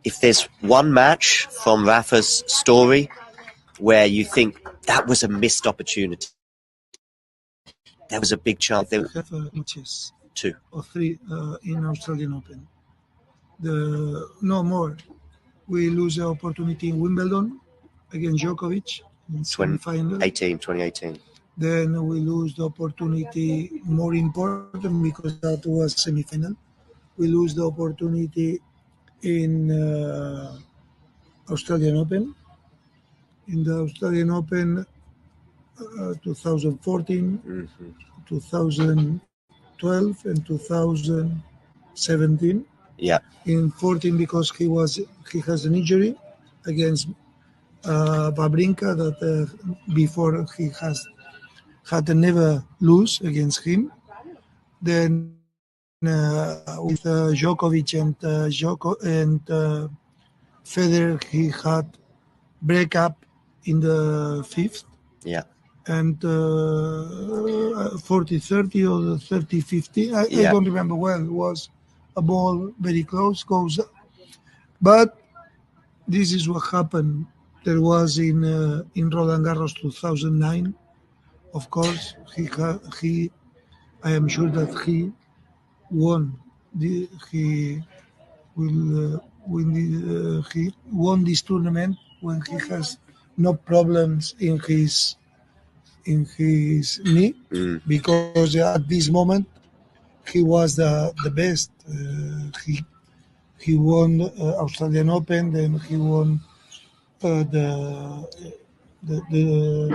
If there's one match from Rafa's story where you think that was a missed opportunity, there was a big chance there have matches, 2 or 3 in Australian Open. No more. We lose the opportunity in Wimbledon against Djokovic in semi-final. 2018. Then we lose the opportunity, more important because that was semi-final. We lose the opportunity in Australian Open. In the Australian Open 2014, 2012 and 2017. Yeah. In 14 because he has an injury against Wawrinka that before he had never lose against him. Then with Djokovic and Federer, he had breakup in the fifth. Yeah. And 40-30 or the 30-50, I don't remember well. It was a ball very close, goes. But this is what happened. There was in Roland Garros 2009. Of course, I am sure that he won. He will win. He won this tournament when he has no problems in his knee, because at this moment he was the best. He won Australian Open, then he won the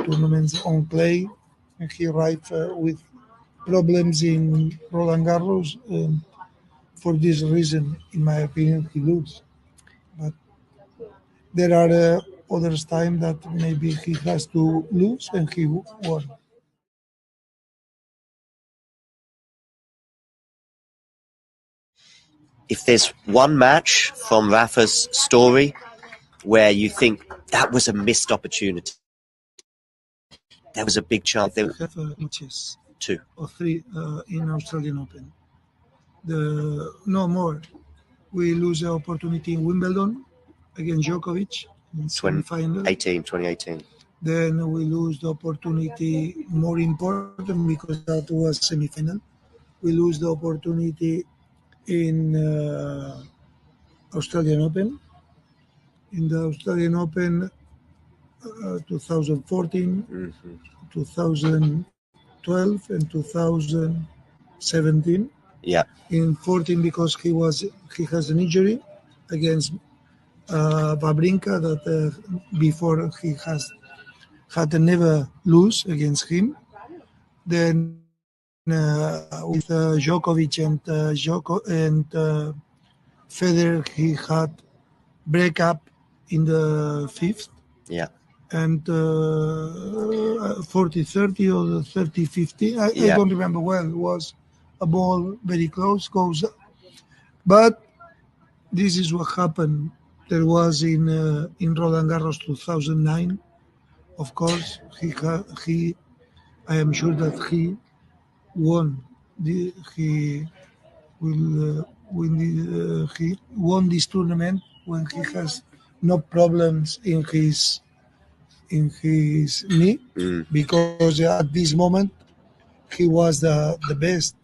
tournaments on clay, and he arrived with problems in Roland Garros. For this reason, in my opinion, he lose. But there are others time that maybe he has to lose and he won. If there's one match from Rafa's story where you think that was a missed opportunity, there was a big chance there have matches, 2 or 3 in Australian Open. No more. We lose the opportunity in Wimbledon against Djokovic in semi-final. 2018. Then we lose the opportunity, more important because that was semi-final. We lose the opportunity in Australian Open. In the Australian Open 2014, 2012 and 2017. Yeah. In 14 because he has an injury against Wawrinka that before he had never lose against him. Then with Djokovic and Federer, he had breakup in the fifth. Yeah. And 40-30 or the 30-50, I don't remember well. It was a ball very close, goes. But this is what happened. There was in Roland Garros 2009. Of course, I am sure that he won. He will win. He won this tournament when he has no problems in his knee, because at this moment he was the best.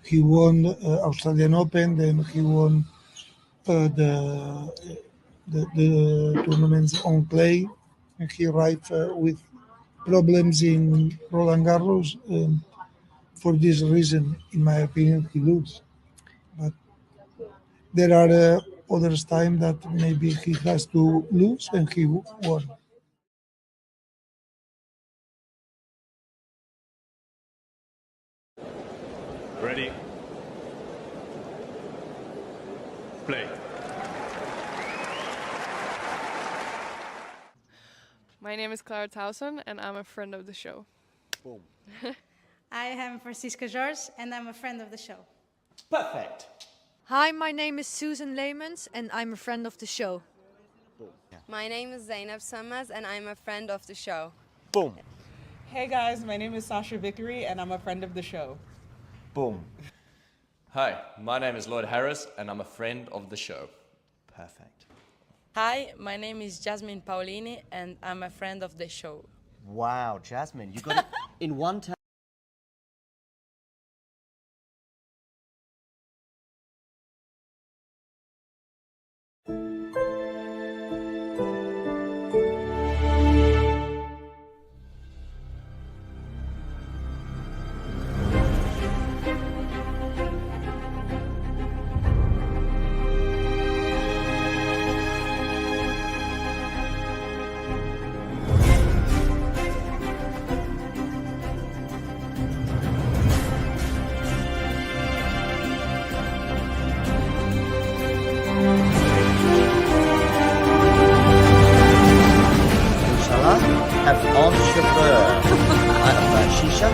He won Australian Open, then he won the tournaments on clay, and he arrived with problems in Roland Garros. For this reason, in my opinion, he lose. But there are others time that maybe he has to lose and he won. Ready? Play. My name is Clara Towson and I'm a friend of the show. Boom. I am Francisca George and I'm a friend of the show. Perfect. Hi, my name is Susan Leemans and I'm a friend of the show. Boom. Yeah. My name is Zainab Samaz and I'm a friend of the show. Boom. Hey guys, my name is Sasha Vickery and I'm a friend of the show. Boom. Hi, my name is Lloyd Harris, and I'm a friend of the show. Perfect. Hi, my name is Jasmine Paolini, and I'm a friend of the show. Wow, Jasmine, you got it in one time. Have on chauffeur. Shisha.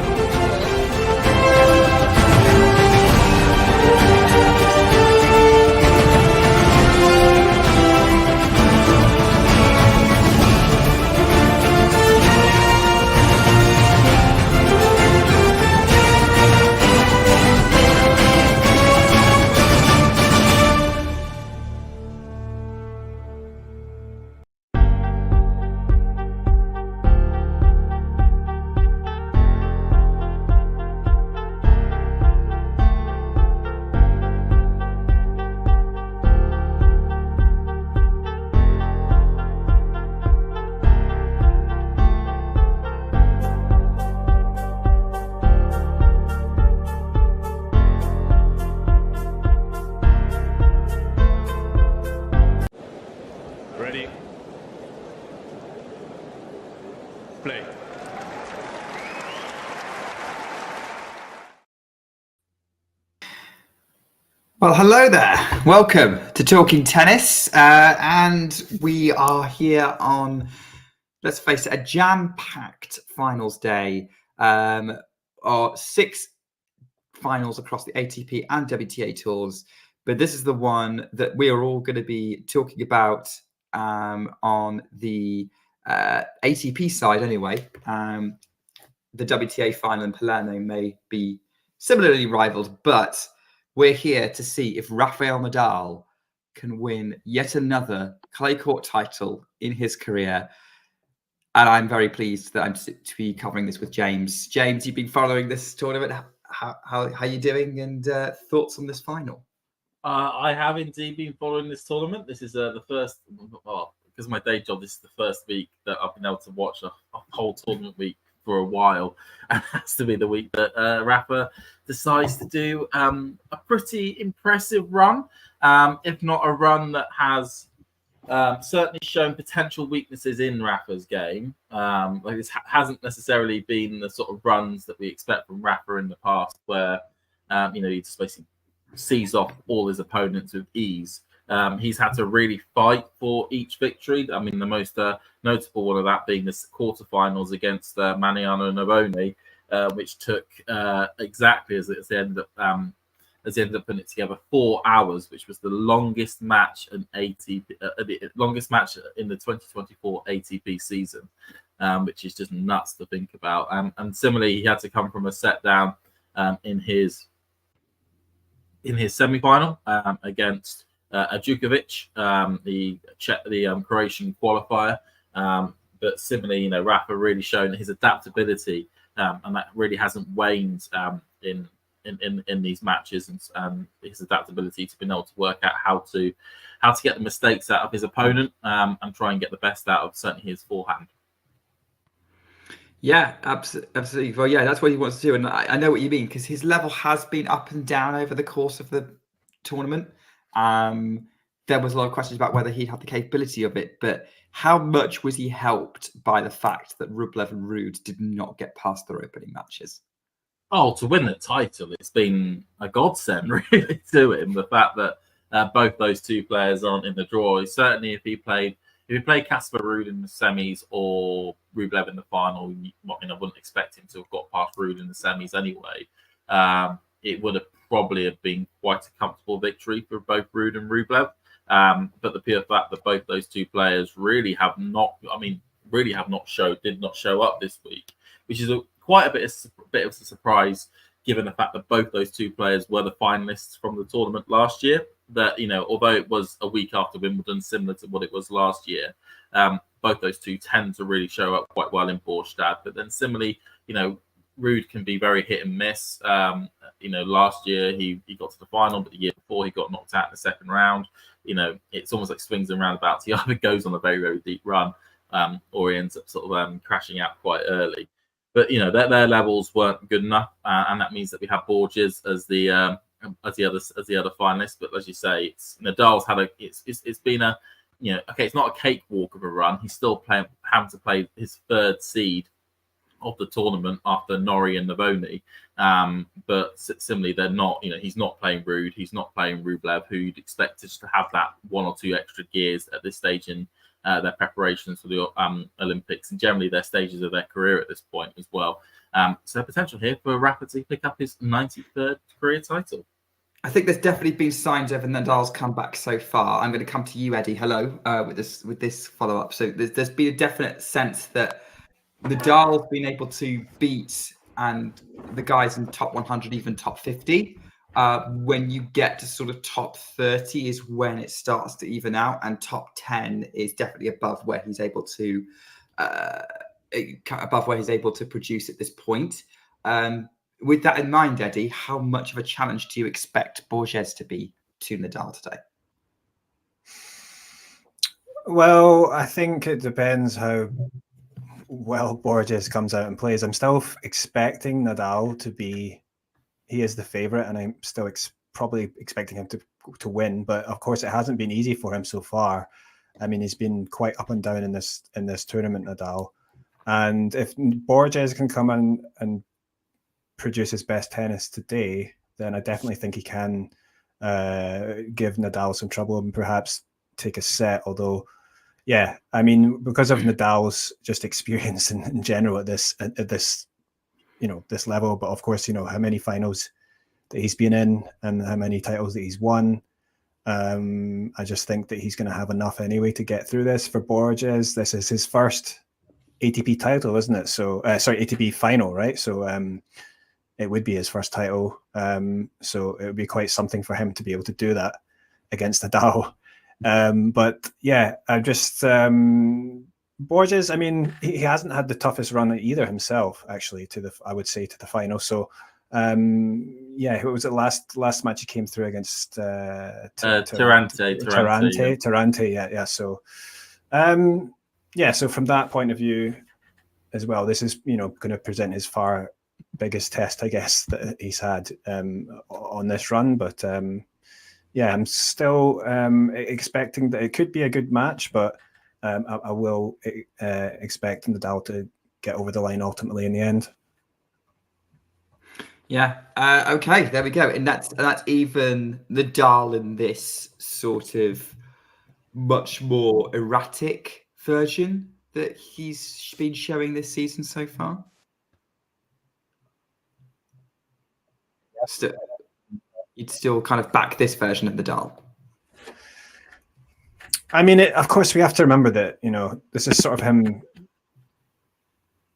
Ready? Play. Well, hello there. Welcome to Talking Tennis. And we are here on, let's face it, a jam-packed finals day. Or 6 finals across the ATP and WTA tours. But this is the one that we are all going to be talking about on the ATP side anyway. The WTA final in Palermo may be similarly rivaled, but we're here to see if Rafael Nadal can win yet another clay court title in his career. And I'm very pleased that I'm to be covering this with James. James, you've been following this tournament. How are you doing, and thoughts on this final? I have indeed been following this tournament. This is the first, because of my day job, this is the first week that I've been able to watch a whole tournament week for a while. And it has to be the week that Rafa decides to do a pretty impressive run, if not a run that has certainly shown potential weaknesses in Rafa's game. Like this hasn't necessarily been the sort of runs that we expect from Rafa in the past, where he just basically sees off all his opponents with ease. He's had to really fight for each victory. I mean, the most notable one of that being the quarterfinals against Mariano Navone, which took exactly as they ended up putting it together, 4 hours, which was the longest match in ATP, longest match in the 2024 ATP season, which is just nuts to think about. And similarly, he had to come from a set down in his semi-final against Djukovic, the Croatian qualifier. But similarly, Rafa really shown his adaptability, and that really hasn't waned in these matches, and his adaptability to being able to work out how to get the mistakes out of his opponent, and try and get the best out of certainly his forehand. Yeah, absolutely. Well, yeah, that's what he wants to do, and I know what you mean, because his level has been up and down over the course of the tournament. There was a lot of questions about whether he'd have the capability of it, but how much was he helped by the fact that Rublev and Ruud did not get past their opening matches? Oh, to win the title, it's been a godsend really to him. The fact that both those two players aren't in the draw. Certainly, if he played Casper Ruud in the semis or Rublev in the final, I wouldn't expect him to have got past Ruud in the semis anyway. It would have probably have been quite a comfortable victory for both Ruud and Rublev. But the pure fact that both those two players did not show up this week, which is quite a bit of a surprise, given the fact that both those two players were the finalists from the tournament last year. That, you know, although it was a week after Wimbledon, similar to what it was last year, both those two tend to really show up quite well in Borstad. But then similarly, you know, Ruud can be very hit and miss. You know, last year he got to the final, but the year before he got knocked out in the second round. You know, it's almost like swings and roundabouts. He either goes on a very, very deep run, or he ends up sort of crashing out quite early. But, you know, their levels weren't good enough, and that means that we have Borges as the other finalist. But as you say, Nadal's had it's been a, you know, okay, it's not a cakewalk of a run. He's still having to play his third seed of the tournament after Norrie and Navoni. But similarly, they're not, you know, he's not playing Ruud, he's not playing Rublev, who you'd expect to have that 1 or 2 extra gears at this stage in their preparations for the Olympics, and generally their stages of their career at this point as well. So potential here for Rafa to pick up his 93rd career title. I think there's definitely been signs of Nadal's comeback so far. I'm going to come to you, Eddie. Hello, with this follow up. So there's been a definite sense that Nadal's been able to beat and the guys in top 100, even top 50. When you get to sort of top 30 is when it starts to even out, and top 10 is definitely above where he's able to produce at this point. With that in mind, Eddie, how much of a challenge do you expect Borges to be to Nadal today? Well, I think it depends how well Borges comes out and plays. I'm still expecting Nadal to be, he is the favourite, and I'm still probably expecting him to win. But of course, it hasn't been easy for him so far. I mean, he's been quite up and down in this tournament, Nadal. And if Borges can come in and produce his best tennis today, then I definitely think he can give Nadal some trouble and perhaps take a set. Although, yeah, I mean, because of Nadal's just experience in general at this you know, this level, but of course, you know, how many finals that he's been in and how many titles that he's won. I just think that he's going to have enough anyway to get through this. For Borges, this is his first ATP title, isn't it? So, sorry, ATP final, right? So, it would be his first title. So it would be quite something for him to be able to do that against Nadal. But yeah, I just, Borges, I mean, he hasn't had the toughest run either himself, actually, I would say, to the final. So, yeah, who was it last match he came through against? Tarante, yeah. So, yeah, so from that point of view as well, this is, you know, going to present his far biggest test, I guess, that he's had on this run. But yeah, I'm still expecting that it could be a good match, but I will expect Nadal to get over the line ultimately in the end. Yeah. Okay. There we go. And that's even Nadal in this sort of much more erratic version that he's been showing this season so far. You'd still kind of back this version of Nadal. I mean, of course, we have to remember that, you know, this is sort of him.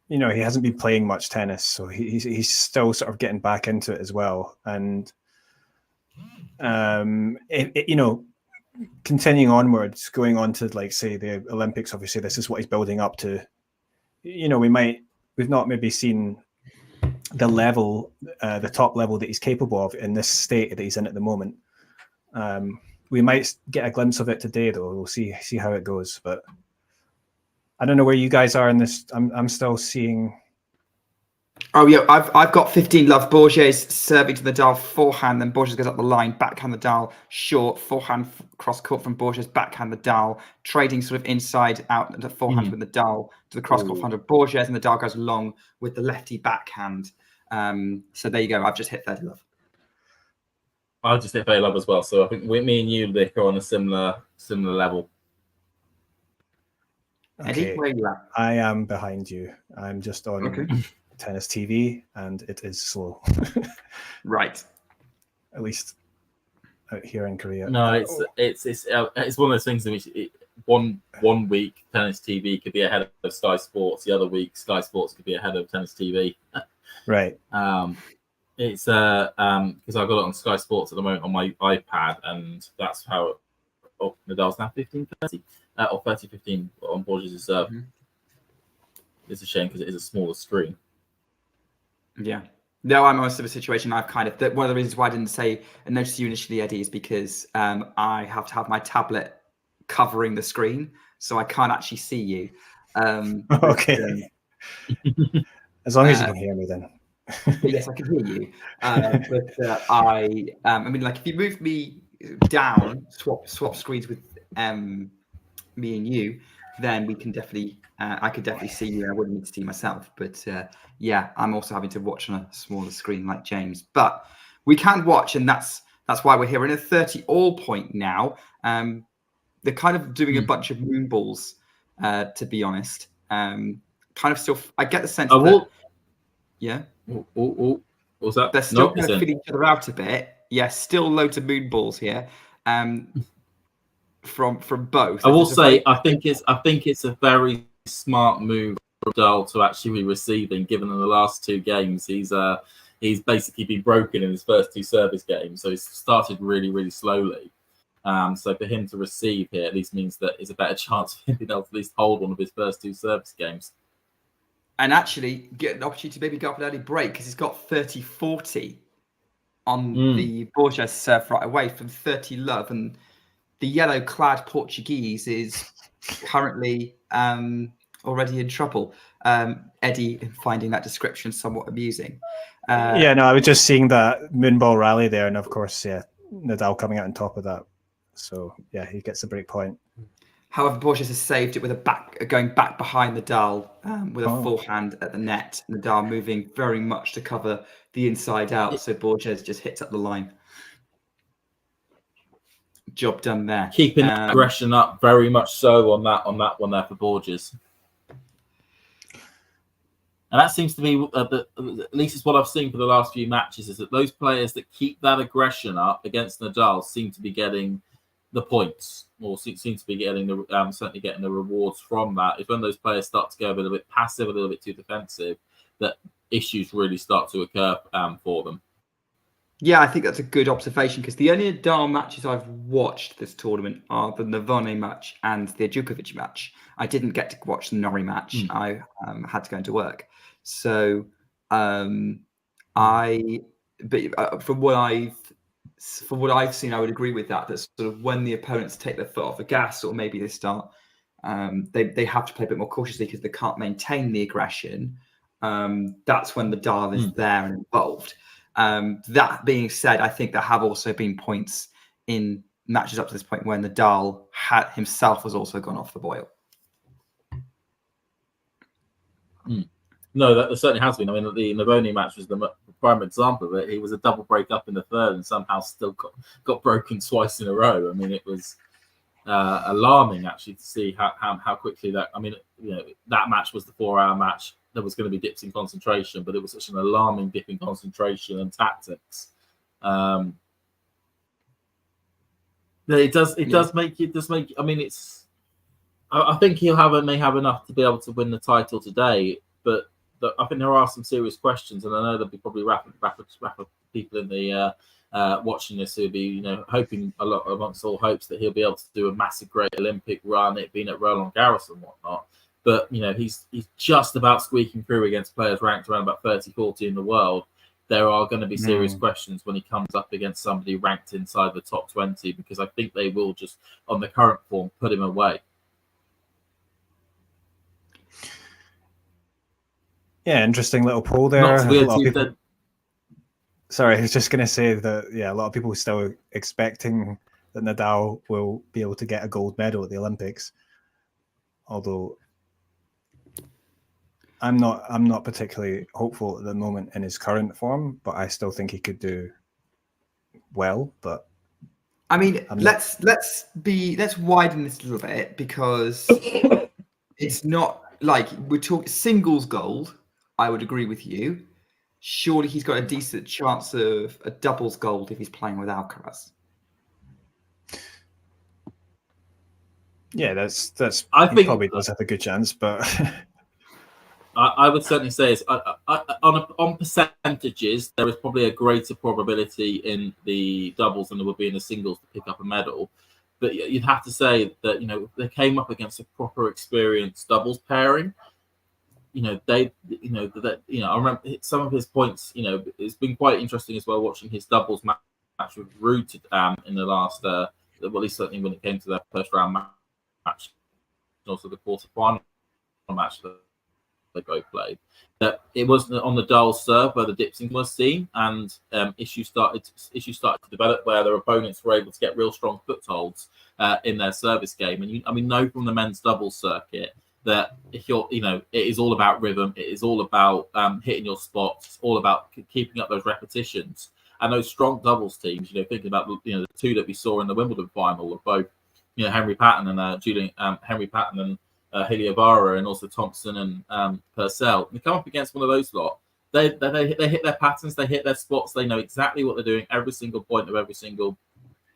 You know, he hasn't been playing much tennis, so he's still sort of getting back into it as well. And you know, continuing onwards, going on to, like, say, the Olympics. Obviously, this is what he's building up to. You know, we've not maybe seen the level, the top level that he's capable of in this state that he's in at the moment. We might get a glimpse of it today, though. We'll see how it goes. But I don't know where you guys are in this. I'm still seeing. Oh yeah, I've got 15 love. Borges serving to Nadal forehand, then Borges goes up the line, backhand Nadal short, forehand cross court from Borges, backhand Nadal, trading sort of inside out the forehand with Nadal to the cross court front of Borges, and Nadal goes long with the lefty backhand. So there you go. I've just hit 30 love. I'll just hit 30 love as well. So I think me and you, Nick, are on a similar level. Eddie, Okay. where are you at? I am behind you. I'm just on Tennis TV, and it is slow. Right. At least out here in Korea. No, it's one of those things in which one week Tennis TV could be ahead of Sky Sports. The other week Sky Sports could be ahead of Tennis TV. Right. It's because I've got it on Sky Sports at the moment on my iPad, and that's how. Nadal's now 15-30 or 30-15 on Borges' serve. It's a shame because it is a smaller screen. Yeah. No, I'm also in a situation I've kind of... One of the reasons why I didn't say and notice you initially, Eddie, is because I have to have my tablet covering the screen, so I can't actually see you. Okay. As long as you can hear me, then. Yes, I can hear you. I mean, like, if you move me down, swap screens with me and you, then we can definitely... I could definitely see you. I wouldn't need to see myself, but yeah, I'm also having to watch on a smaller screen like James. But we can watch, and that's why we're here. We're in a 30-all point now. They're kind of doing a bunch of moon balls, to be honest. Kind of still, I get the sense that, yeah. What was that? They're still kind of feeling each other out a bit. Yeah, still loads of moon balls here. From both. I will say, I think it's a very smart move for Nadal to actually be receiving, given in the last two games he's basically been broken in his first two service games, so he's started really, really slowly. So for him to receive here at least means that it's a better chance of him being able to at least hold one of his first two service games. And actually get an opportunity to maybe go up an early break, because he's got 30-40 on the Borges serve right away from 30 love, and the yellow-clad Portuguese is currently already in trouble. Eddie, finding that description somewhat amusing. Yeah, no, I was just seeing that moonball rally there, and of course, yeah, Nadal coming out on top of that. So yeah, he gets a break point. However, Borges has saved it with going back behind Nadal with a forehand at the net. Nadal moving very much to cover the inside out, so Borges just hits up the line. Job done there. Keeping aggression up very much so on that one there for Borges. And that seems to be, at least it's what I've seen for the last few matches, is that those players that keep that aggression up against Nadal seem to be getting the points, or seem to be getting the certainly getting the rewards from that. It's when those players start to go a little bit passive, a little bit too defensive, that issues really start to occur for them. Yeah, I think that's a good observation, because the only Nadal matches I've watched this tournament are the Navone match and the Djokovic match. I didn't get to watch the Norrie match. I had to go into work. So from what I've seen, I would agree with that. That sort of when the opponents take their foot off the gas, or maybe they start, they have to play a bit more cautiously because they can't maintain the aggression. That's when Nadal is there and involved. That being said, I think there have also been points in matches up to this point where Nadal himself has also gone off the boil. No, that certainly has been. I mean, the Navone match was the prime example of it. He was a double break up in the third and somehow still got broken twice in a row. I mean, it was alarming actually to see how quickly that. I mean, that match was the 4-hour match. There was going to be dips in concentration, but it was such an alarming dip in concentration and tactics. It does make. I mean, it's. I think he'll may have enough to be able to win the title today, but I think there are some serious questions, and I know there'll be probably Rafa people in the watching this who'll be hoping a lot amongst all hopes that he'll be able to do a massive great Olympic run, it being at Roland Garros and whatnot. But he's just about squeaking through against players ranked around about 30-40 in the world. There are going to be serious questions when he comes up against somebody ranked inside the top 20, because I think they will just, on the current form, put him away. Yeah, interesting little poll there. Sorry, I was just going to say that, yeah, a lot of people are still expecting that Nadal will be able to get a gold medal at the Olympics. Although I'm not particularly hopeful at the moment in his current form, but I still think he could do well. But I mean, let's widen this a little bit, because it's not like we're talking singles gold. I would agree with you. Surely he's got a decent chance of a doubles gold if he's playing with Alcaraz. Yeah, that's. I think he probably does have a good chance, but I would certainly say is on percentages, there is probably a greater probability in the doubles than there would be in the singles to pick up a medal. But you'd have to say that they came up against a proper experienced doubles pairing. I remember some of his points. It's been quite interesting as well watching his doubles match with Ruud in the last, well, at least certainly when it came to their first round match, and also the quarterfinal match that they both played. That it wasn't on the dull serve where the dipsing was seen, and issues started to develop where their opponents were able to get real strong footholds in their service game. And we know from the men's doubles circuit that if it is all about rhythm, it is all about hitting your spots, it's all about keeping up those repetitions. And those strong doubles teams, thinking about the two that we saw in the Wimbledon final of both, Henry Patton and Henry Patton and Heliovara, and also Thompson and Purcell. They come up against one of those lot. They hit their patterns, they hit their spots, they know exactly what they're doing every single point of every single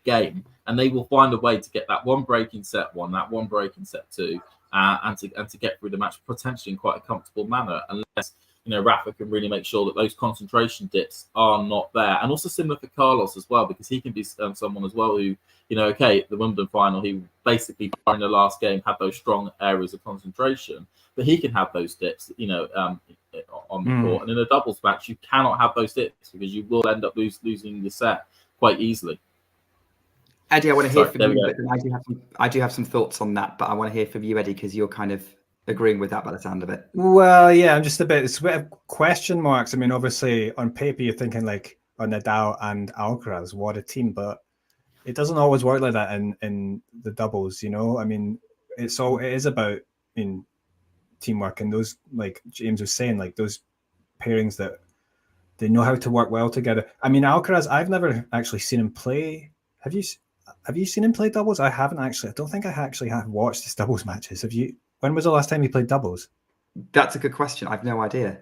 game, and they will find a way to get that one break in set one, that one break in set two, and to get through the match potentially in quite a comfortable manner, unless Rafa can really make sure that those concentration dips are not there. And also similar for Carlos as well, because he can be someone as well who, the Wimbledon final, he basically in the last game had those strong areas of concentration, but he can have those dips, on the court. And in a doubles match, you cannot have those dips because you will end up losing the set quite easily. Eddie, I want to hear from you. I do have some thoughts on that, but I want to hear from you, Eddie, because you're kind of agreeing with that by the sound of it. Well, yeah, it's a bit of question marks. I mean, obviously on paper you're thinking like Nadal and Alcaraz, what a team, but it doesn't always work like that in the doubles. I mean, it is about teamwork, and those, like James was saying, like those pairings that they know how to work well together. I mean, Alcaraz, I've never actually seen him play. Have you seen him play doubles? I haven't actually. I don't think I actually have watched his doubles matches. Have you? When was the last time he played doubles? That's a good question. I've no idea.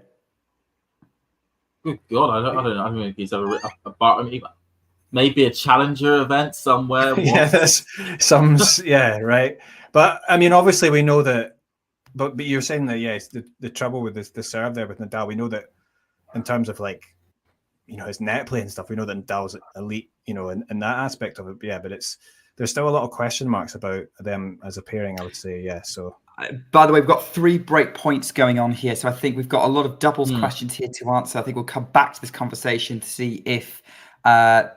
Good God, I don't know if he's ever a bar. I mean, maybe a challenger event somewhere. Yeah, there's some. Yeah, right. But I mean, obviously, we know that. But you're saying that, yes, the trouble with the serve there with Nadal. We know that in terms of like, his net play and stuff. We know that Nadal's elite, in that aspect of it. Yeah, but there's still a lot of question marks about them as a pairing, I would say. Yeah. So. By the way, we've got 3 break points going on here, so I think we've got a lot of doubles questions here to answer. I think we'll come back to this conversation to see if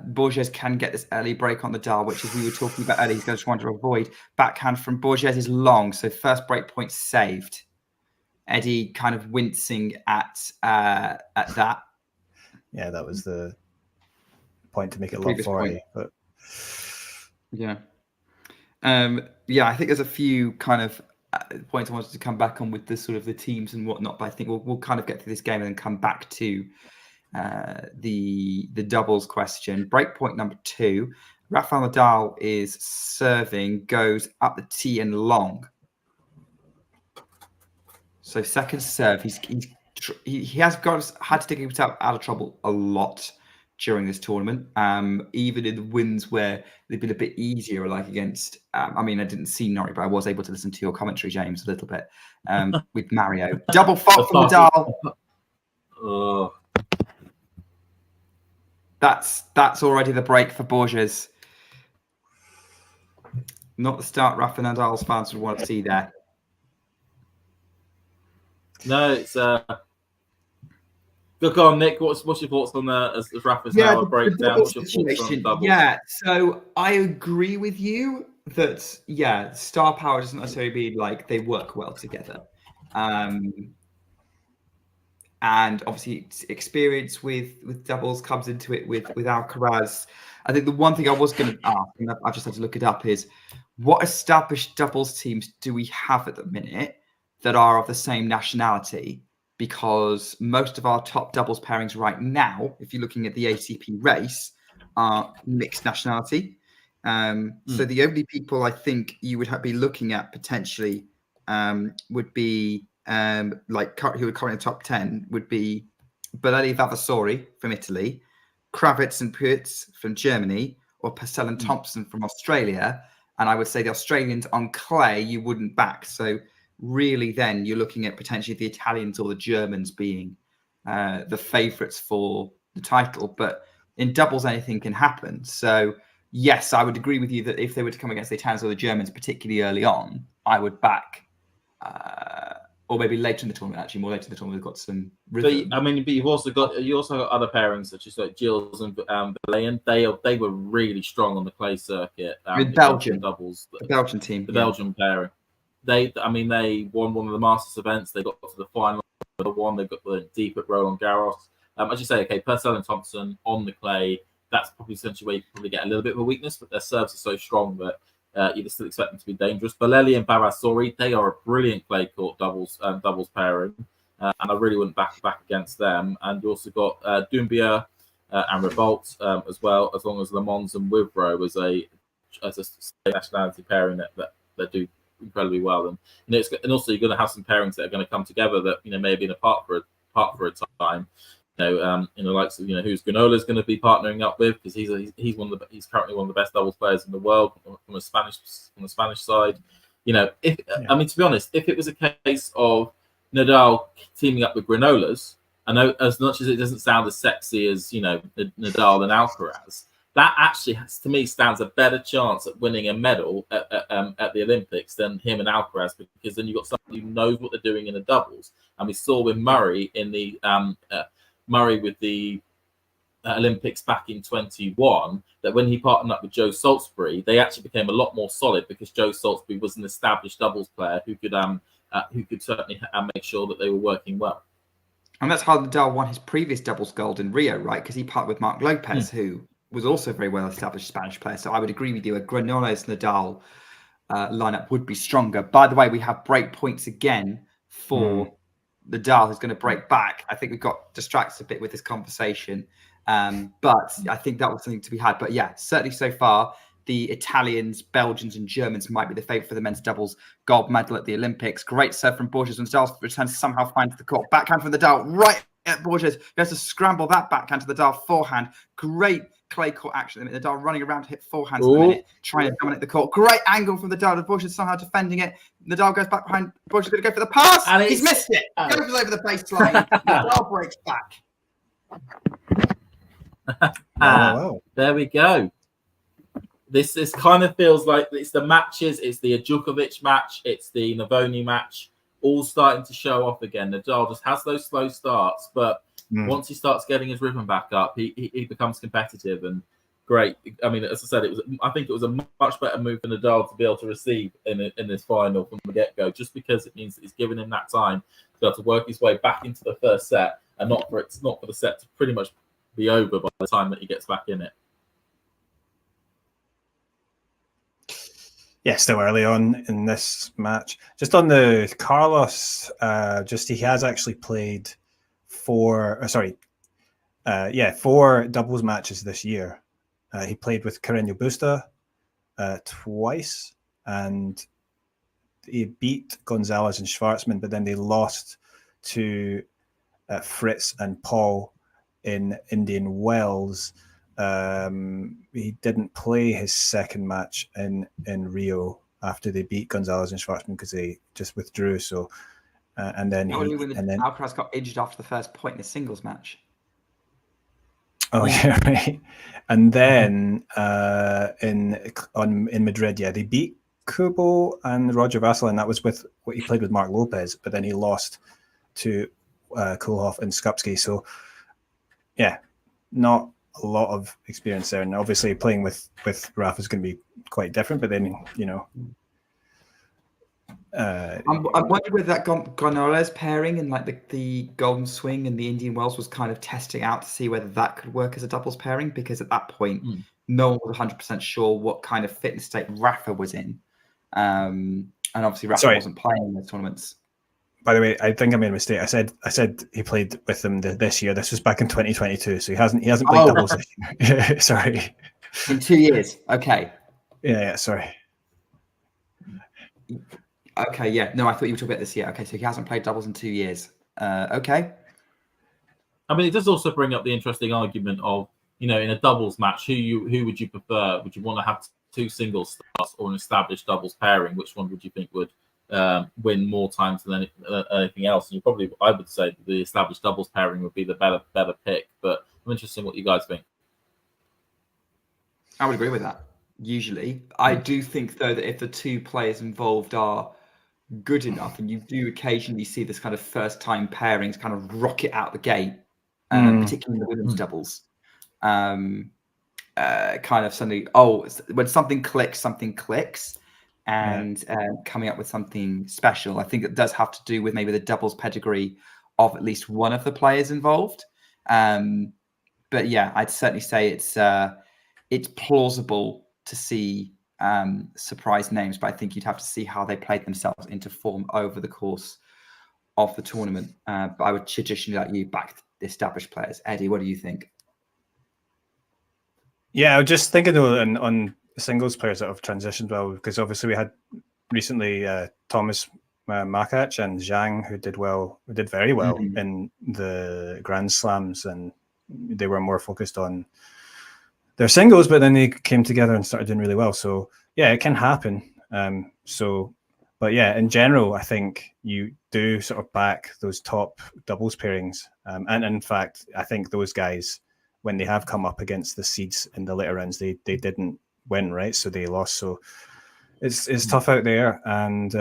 Borges can get this early break on the Nadal, which, as we were talking about earlier, he's going to want to avoid. Backhand from Borges is long, so first break point saved. Eddie kind of wincing at that. Yeah, that was the point to make it long for you. But yeah, I think there's a few kind of points I wanted to come back on with the sort of the teams and whatnot, but I think we'll kind of get through this game and then come back to the doubles question. Break point number 2. Rafael Nadal is serving, goes up the tee and long. So second serve, he has had to take himself out of trouble a lot during this tournament, even in the wins where they've been a bit easier, like against, I mean, I didn't see Norrie, but I was able to listen to your commentary, James, a little bit with Mario. Double fault from Nadal. Oh. That's already the break for Borges. Not the start Rafa Nadal's fans would want to see there. No, it's Look on, Nick. What's your thoughts on as Rafa's now a breakdown? What's your thoughts on doubles? Yeah, so I agree with you that star power doesn't necessarily mean like they work well together, and obviously experience with doubles comes into it with Alcaraz. I think the one thing I was going to ask, and I just had to look it up, is what established doubles teams do we have at the minute that are of the same nationality? Because most of our top doubles pairings right now, if you're looking at the ATP race, are mixed nationality. So the only people I think you would be looking at potentially would be like who are currently in the top 10 would be Bolelli Vavasori from Italy, Kravitz and Pütz from Germany, or Purcell and Thompson from Australia. And I would say the Australians on clay you wouldn't back. So really then you're looking at potentially the Italians or the Germans being the favourites for the title. But in doubles, anything can happen. So yes, I would agree with you that if they were to come against the Italians or the Germans, particularly early on, I would back. Or maybe later in the tournament, actually, more later in the tournament, we've got some rhythm. But you've also got other pairings such as like Gilles and Belayan. They were really strong on the clay circuit. With Belgium doubles, the Belgian team, the Belgian pairing. They won one of the Masters events. They got to the final. They got the deep at Roland Garros. As you say, okay, Purcell and Thompson on the clay. That's probably essentially where you probably get a little bit of a weakness, but their serves are so strong that you'd still expect them to be dangerous. Bolelli and Barasori, they are a brilliant clay court doubles pairing, and I really wouldn't back against them. And you also got Doumbia and Revolt as well, as long as Le Mans and Wivro as a nationality pairing that do incredibly well. And and also you're going to have some pairings that are going to come together that may have been apart for a time. Likes of who's Granola's going to be partnering up with, because he's currently one of the best doubles players in the world from the Spanish side. To be honest, if it was a case of Nadal teaming up with Granolas, I know as much as it doesn't sound as sexy as Nadal and Alcaraz, that actually to me stands a better chance at winning a medal at the Olympics than him and Alcaraz, because then you've got somebody who knows what they're doing in the doubles. And we saw with Murray in the with the Olympics back in 21, that when he partnered up with Joe Salisbury, they actually became a lot more solid, because Joe Salisbury was an established doubles player who could certainly make sure that they were working well. And that's how Nadal won his previous doubles gold in Rio, right? Because he partnered with Marc Lopez, who was also a very well-established Spanish player. So I would agree with you. A Granollers-Nadal lineup would be stronger. By the way, we have break points again for Nadal, who's going to break back. I think we got distracted a bit with this conversation, but I think that was something to be had. But yeah, certainly so far, the Italians, Belgians, and Germans might be the favourite for the men's doubles gold medal at the Olympics. Great serve from Borges, and Nadal returns somehow finds the court. Backhand from Nadal right at Borges. He has to scramble that backhand to Nadal forehand. Great clay court action. Nadal running around to hit forehands in a minute, trying to dominate the court. Great angle from Nadal. Borges somehow defending it. Nadal goes back behind. Borges going to go for the pass. And he's missed it. Goes over the baseline. Nadal breaks back. There we go. This kind of feels like it's the matches. It's the Djokovic match. It's the Navoni match. All starting to show off again. Nadal just has those slow starts, but once he starts getting his rhythm back up, he becomes competitive and great. I mean, as I said, I think it was a much better move for Nadal to be able to receive in this final from the get-go, just because it means that he's given him that time to be able to work his way back into the first set, and not for the set to pretty much be over by the time that he gets back in it. Yeah, still early on in this match. Just on the Carlos, he has actually played four doubles matches this year. He played with Carreño Busta twice, and he beat Gonzalez and Schwartzman, but then they lost to Fritz and Paul in Indian Wells. He didn't play his second match in Rio after they beat Gonzalez and Schwartzman because they just withdrew. So, and then Alcaraz got injured after the first point in the singles match. Oh yeah, right. And then in Madrid, they beat Kubo and Roger Vassal, and that was with what he played with Marc Lopez. But then he lost to Kulhoff and Skupski. So, yeah, not a lot of experience there, and obviously playing with Rafa is going to be quite different. But then I'm wondering whether that Granollers pairing and like the Golden Swing and the Indian Wells was kind of testing out to see whether that could work as a doubles pairing, because at that point no one was 100% sure what kind of fitness state Rafa was in, and obviously Rafa wasn't playing in those tournaments. By the way, I think I made a mistake. I said he played with them this year. This was back in 2022, so he hasn't played doubles this year. Sorry. In 2 years. Okay. Yeah. Sorry. Okay. Yeah. No, I thought you were talking about this year. Okay, so he hasn't played doubles in 2 years. Okay. I mean, it does also bring up the interesting argument of, in a doubles match, who would you prefer? Would you want to have two singles starts or an established doubles pairing? Which one would you think would win more times than anything else. And I would say the established doubles pairing would be the better pick. But I'm interested in what you guys think. I would agree with that. Usually, I do think though that if the two players involved are good enough, and you do occasionally see this kind of first-time pairings kind of rocket out the gate, particularly in the women's doubles. Kind of suddenly, when something clicks, and coming up with something special. I think it does have to do with maybe the doubles pedigree of at least one of the players involved. But yeah, I'd certainly say it's plausible to see surprise names, but I think you'd have to see how they played themselves into form over the course of the tournament. But I would traditionally like you back the established players. Eddie, what do you think? Yeah, I was just thinking though on singles players that have transitioned well, because obviously we had recently Thomas Makac and Zhang who did very well in the Grand Slams, and they were more focused on their singles, but then they came together and started doing really well. So yeah, it can happen. But yeah, in general, I think you do sort of back those top doubles pairings. And in fact, I think those guys, when they have come up against the seeds in the later rounds, they didn't win, right? So they lost. So it's tough out there. And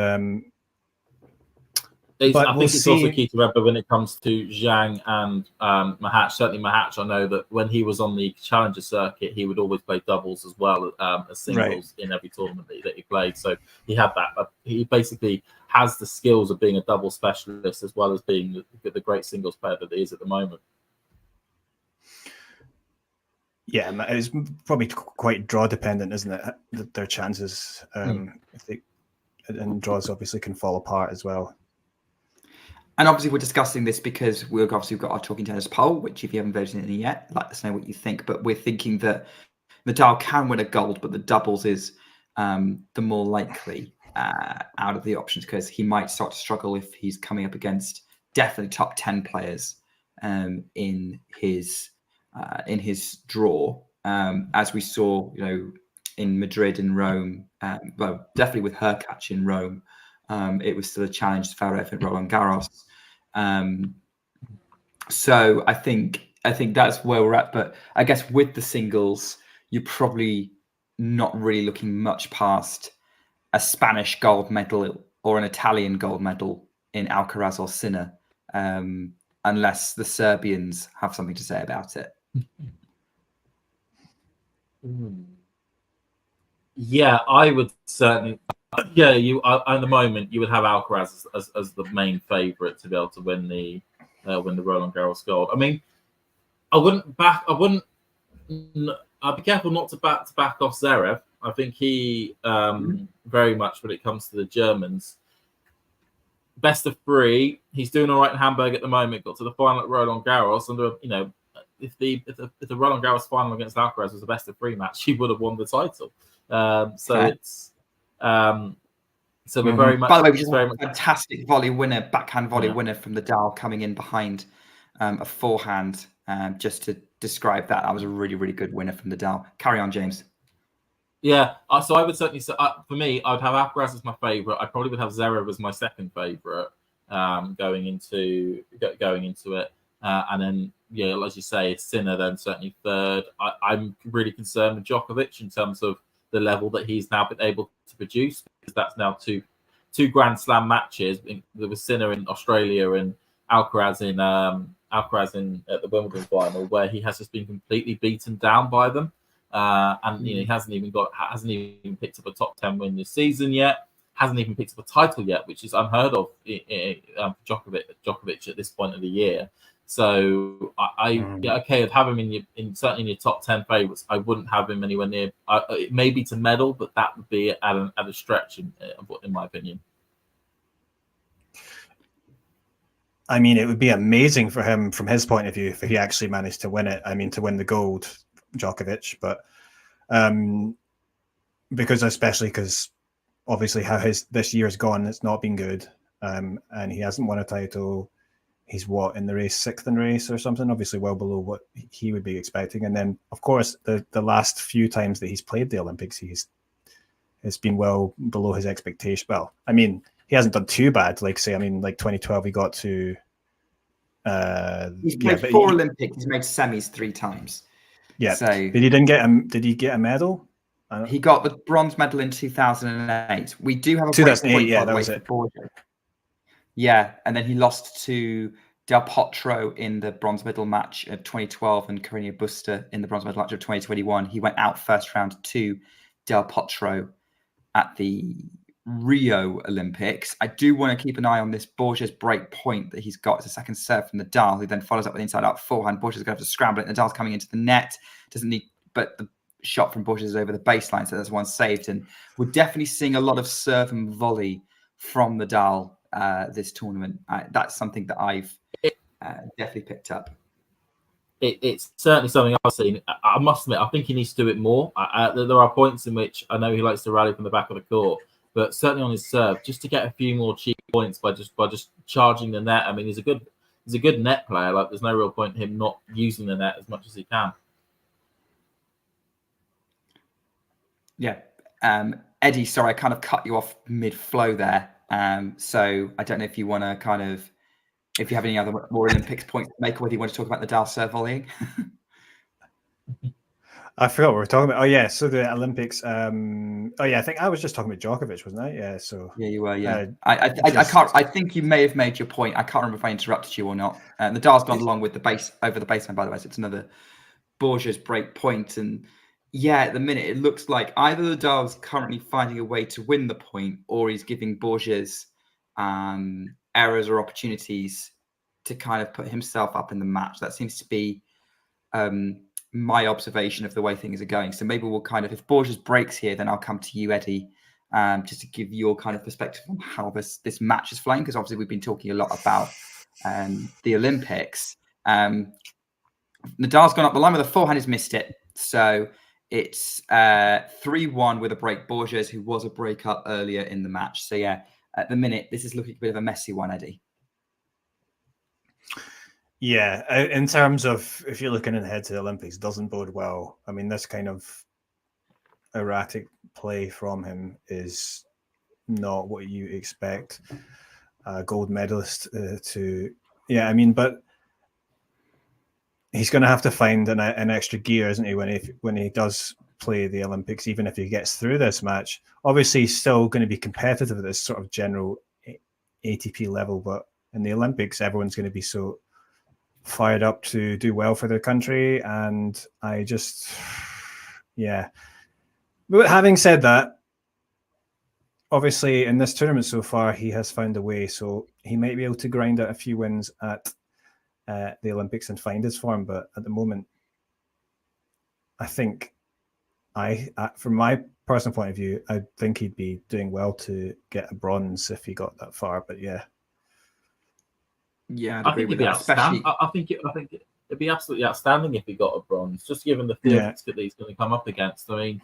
I think it's also key to remember when it comes to Zhang and Mahatch. Certainly Mahatch, I know that when he was on the Challenger circuit, he would always play doubles as well as singles in every tournament that he played. So he had that. He basically has the skills of being a double specialist as well as being the great singles player that he is at the moment. Yeah, it's probably quite draw dependent, isn't it? Their chances, and draws obviously can fall apart as well. And obviously, we're discussing this because we've got our Talking Tennis poll, which if you haven't voted in it yet, let us know what you think. But we're thinking that Nadal can win a gold, but the doubles is the more likely out of the options, because he might start to struggle if he's coming up against definitely top 10 players in his draw, as we saw, in Madrid and Rome. Well, definitely with Hurkacz in Rome, it was still a challenge to Zverev and Roland Garros. So I think that's where we're at. But I guess with the singles, you're probably not really looking much past a Spanish gold medal or an Italian gold medal in Alcaraz or Sinner, unless the Serbians have something to say about it. Yeah, I would certainly. Yeah, at the moment you would have Alcaraz as the main favourite to be able to win the Roland Garros gold. I mean, I'd be careful not to back off Zverev. I think he very much, when it comes to the Germans, best of three. He's doing all right in Hamburg at the moment. Got to the final at Roland Garros, and if the Roland Garros final against Alcaraz was a best of three match, he would have won the title. So we're very much. By the way, which is a fantastic backhand volley winner from Nadal coming in behind a forehand. Just to describe that was a really, really good winner from Nadal. Carry on, James. Yeah, so I would certainly say, for me, I would have Alcaraz as my favourite. I probably would have Zverev as my second favourite going into it, and then as you say, Sinner then certainly third. I'm really concerned with Djokovic in terms of the level that he's now been able to produce, because that's now two Grand Slam matches. There was Sinner in Australia and Alcaraz in at the Wimbledon final, where he has just been completely beaten down by them. And he hasn't even picked up a top 10 win this season yet. Hasn't even picked up a title yet, which is unheard of for Djokovic at this point of the year. So I'd have him certainly in your top 10 favourites. I wouldn't have him anywhere near. Maybe to medal, but that would be at a stretch in my opinion. I mean, it would be amazing for him from his point of view if he actually managed to win it. I mean, to win the gold, Djokovic, but because obviously how this year's gone, it's not been good, and he hasn't won a title. He's in the race, 6th in race or something, obviously well below what he would be expecting. And then, of course, the last few times that he's played the Olympics, it's been well below his expectation. Well, I mean, he hasn't done too bad. Like say, I mean, like 2012, he got to. He's played 4 Olympics. He's made semis 3 times. Yeah. So, but he didn't get a. Did he get a medal? He got the bronze medal in 2008. We do have a 2008. point, Yeah, by the that way, was it. for Borges. Yeah, and then he lost to Del Potro in the bronze medal match of 2012 and Carreño Busta in the bronze medal match of 2021. He went out first round to Del Potro at the Rio Olympics. I do want to keep an eye on this Borges break point that he's got. It's a second serve from Nadal, who then follows up with inside out forehand. Borges is going to have to scramble it. Nadal's coming into the net. Doesn't need, but the shot from Borges is over the baseline, so that's one saved. And we're definitely seeing a lot of serve and volley from Nadal this tournament. That's something that I've definitely picked up. It's certainly something I've seen. I must admit, I think he needs to do it more. There are points in which I know he likes to rally from the back of the court, but certainly on his serve, just to get a few more cheap points by just charging the net. I mean, he's a good net player. Like, there's no real point in him not using the net as much as he can. Yeah. Eddie, sorry, I kind of cut you off mid-flow there. So I don't know if you want to if you have any other more Olympics points to make, or whether you want to talk about the Nadal serve volleying. I forgot what we were talking about. Oh yeah, so the Olympics. I think I was just talking about Djokovic, wasn't I? Yeah. So yeah, you were. Yeah. I can't. I think you may have made your point. I can't remember if I interrupted you or not. Nadal's gone along with the base over the baseline, by the way. So it's another Borges break point. And yeah, at the minute it looks like either Nadal's currently finding a way to win the point, or he's giving Borges errors or opportunities to kind of put himself up in the match. That seems to be my observation of the way things are going. So maybe we'll kind of, if Borges breaks here, then I'll come to you, Eddie, just to give your kind of perspective on how this match is flowing, because obviously we've been talking a lot about the Olympics. Nadal's gone up the line with a forehand, he's missed it. So it's 3-1 with a break. Borges, who was a break up earlier in the match. So yeah, at the minute, this is looking a bit of a messy one, Eddie. Yeah, in terms of if you're looking ahead to the Olympics, doesn't bode well. I mean, this kind of erratic play from him is not what you expect a gold medalist to. Yeah, I mean, but he's going to have to find an extra gear, isn't he, when he does play the Olympics, even if he gets through this match. Obviously, he's still going to be competitive at this sort of general ATP level, but in the Olympics, everyone's going to be so fired up to do well for their country. And I just, yeah. But having said that, obviously in this tournament so far, he has found a way. So he might be able to grind out a few wins at the Olympics and find his form. But at the moment, I think from my personal point of view, I think he'd be doing well to get a bronze if he got that far. But yeah. Yeah, I think it'd be outstanding. I think it'd be absolutely outstanding if he got a bronze, just given the field that he's going to come up against. I mean,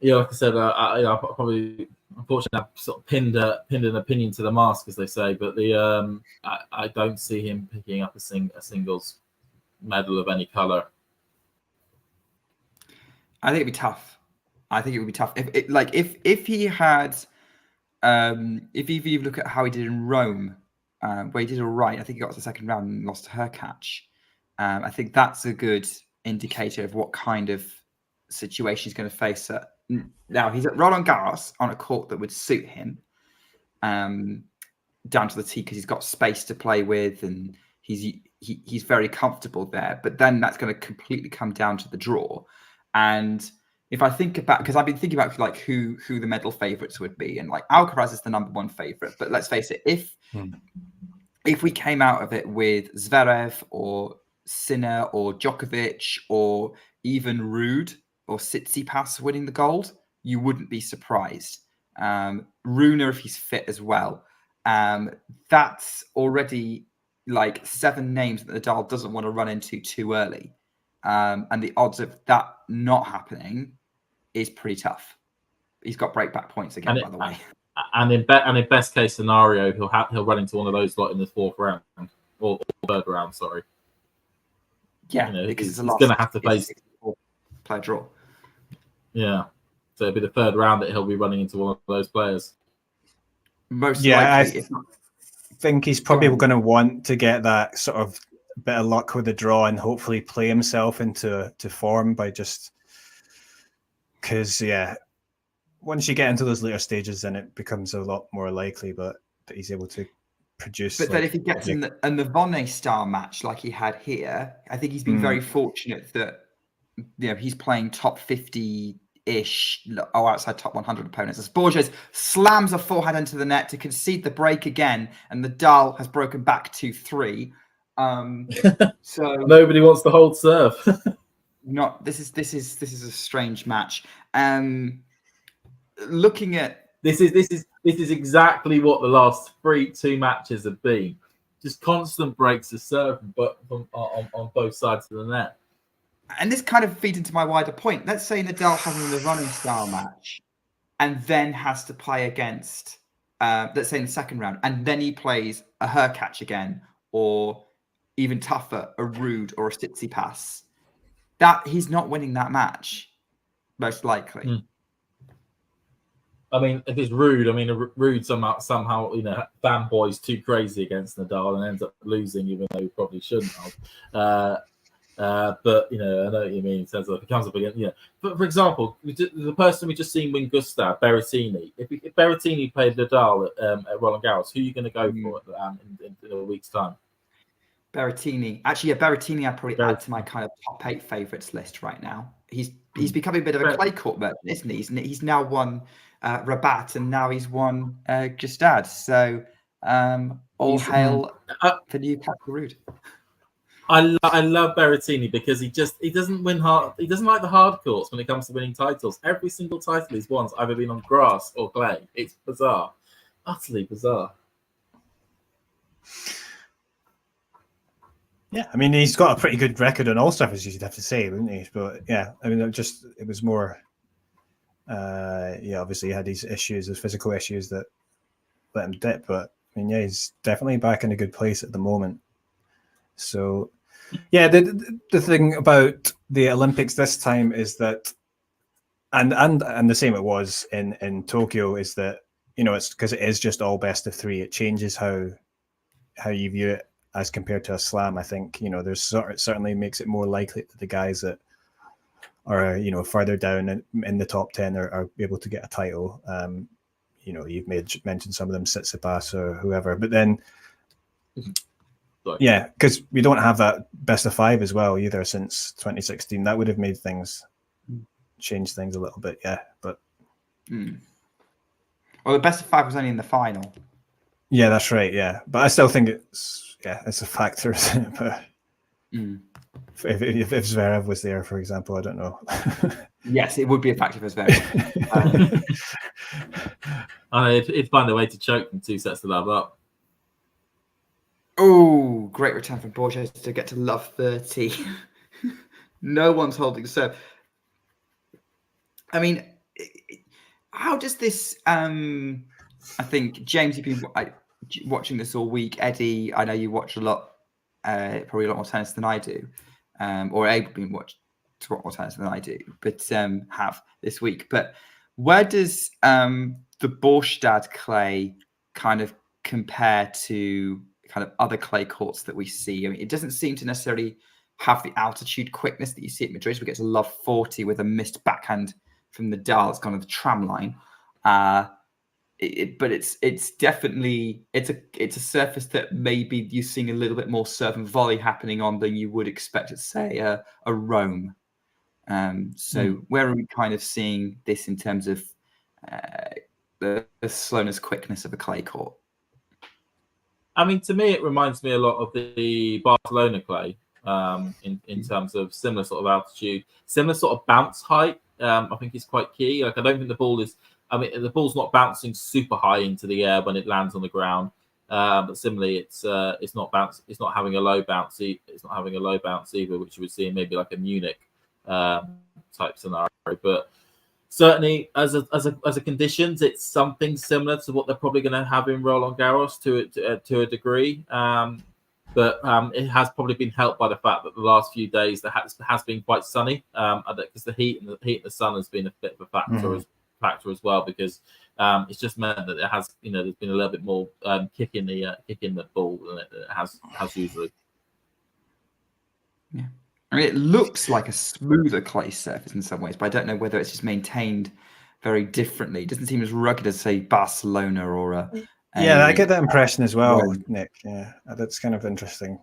yeah, like I said, I probably, unfortunately, I've sort of pinned an opinion to the mast, as they say. But I don't see him picking up a singles medal of any colour. I think it'd be tough. I think it would be tough. If he had, if you look at how he did in Rome. Where he did all right. I think he got to the second round and lost to Hurkacz. I think that's a good indicator of what kind of situation he's going to face. Now, he's at Roland Garros on a court that would suit him down to the tee, because he's got space to play with and he's very comfortable there. But then that's going to completely come down to the draw. And if I think about, because I've been thinking about like who the medal favorites would be, and like Alcaraz is the #1 favorite. But let's face it, if we came out of it with Zverev or Sinner or Djokovic or even Ruud or Tsitsipas winning the gold, you wouldn't be surprised. Rune, if he's fit as well. That's already like 7 names that Nadal doesn't want to run into too early. And the odds of that not happening is pretty tough. He's got breakback points again, by the way. And in best case scenario, he'll run into one of those in the 4th round or 3rd round. Sorry. Yeah, because he's going to have to face play draw. Yeah, so it'll be the 3rd round that he'll be running into one of those players. most Yeah, likely. I think he's probably going to want to get that sort of bit of luck with the draw and hopefully play himself into form by just because once you get into those later stages, then it becomes a lot more likely, but that he's able to produce. But then if he gets in the Vonne style match like he had here, I think he's been very fortunate that he's playing top 50-ish or outside top 100 opponents. As Borges slams a forehand into the net to concede the break again, and Nadal has broken back 2-3. So nobody wants to hold serve. This is a strange match. Looking at this is exactly what the last two matches have been. Just constant breaks of serve, but on both sides of the net. And this kind of feeds into my wider point. Let's say Nadal has the running style match, and then has to play against, let's say in the second round, and then he plays a Hurkacz again, or even tougher, a Ruud or a Tsitsipas. That he's not winning that match, most likely. I mean, if it's Ruud, Ruud somehow fanboys too crazy against Nadal and ends up losing, even though he probably shouldn't have. But I know what you mean. In terms of if it comes up again, But for example, the person we just seen win Bastad, Berrettini. If Berrettini played Nadal at Roland Garros, who are you going to go for in a week's time? Berrettini. Actually, Berrettini I'd probably add to my kind of top 8 favourites list right now. He's becoming a bit of a clay court merchant, isn't he? He's now won Rabat, and now he's won Gstaad. So all hail the new Captain Ruud. I love Berrettini because he doesn't win hard. He doesn't like the hard courts when it comes to winning titles. Every single title he's won's either been on grass or clay. It's bizarre, utterly bizarre. Yeah, he's got a pretty good record on all surfaces, you'd have to say, wouldn't he? But it was more. Obviously he had these issues, those physical issues that let him dip. But he's definitely back in a good place at the moment. So, the thing about the Olympics this time is that, and the same it was in Tokyo, is that it's because it is just all best of 3. It changes how you view it as compared to a slam. I think there's certainly makes it more likely that the guys that are further down in the top 10 are able to get a title. You've mentioned some of them, Tsitsipas or whoever, but then. Yeah, because we don't have that best of 5 as well either since 2016. That would have made change things a little bit. Yeah, but well, the best of 5 was only in the final. Yeah, that's right. Yeah, but I still think it's a factor, isn't it? But if Zverev was there, for example, I don't know. Yes, it would be a factor for Zverev. It'd find a way to choke from 2 sets to love up. Oh, great return from Borges to get to love 30. No one's holding serve. How does this... I think, James, you've been watching this all week. Eddie, I know you watch a lot, probably a lot more tennis than I do, or able to watch more tennis than I do, but have this week. But where does the Bastad clay kind of compare to kind of other clay courts that we see? It doesn't seem to necessarily have the altitude quickness that you see at Madrid. We get to love 40 with a missed backhand from Nadal. It's kind of the tram line. But it's definitely it's a surface that maybe you're seeing a little bit more serve and volley happening on than you would expect at, say, a Rome. Where are we kind of seeing this in terms of the slowness, quickness of a clay court? To me, it reminds me a lot of the Barcelona clay in terms of similar sort of altitude, similar sort of bounce height. I think is quite key. I don't think the ball is. The ball's not bouncing super high into the air when it lands on the ground. But similarly, it's not bounce. It's not having a low bounce. It's not having a low bounce either, which you would see in maybe like a Munich type scenario. But certainly, as a conditions, it's something similar to what they're probably going to have in Roland Garros to a degree. But it has probably been helped by the fact that the last few days there has been quite sunny, because the heat and the sun has been a bit of a factor as well, because It's just meant that it has, there's been a little bit more kick in the ball than it has usually. Yeah, I mean, it looks like a smoother clay surface in some ways, but I don't know whether it's just maintained very differently. It doesn't seem as rugged as, say, Barcelona or I get that impression as well, Nick. Yeah, that's kind of interesting.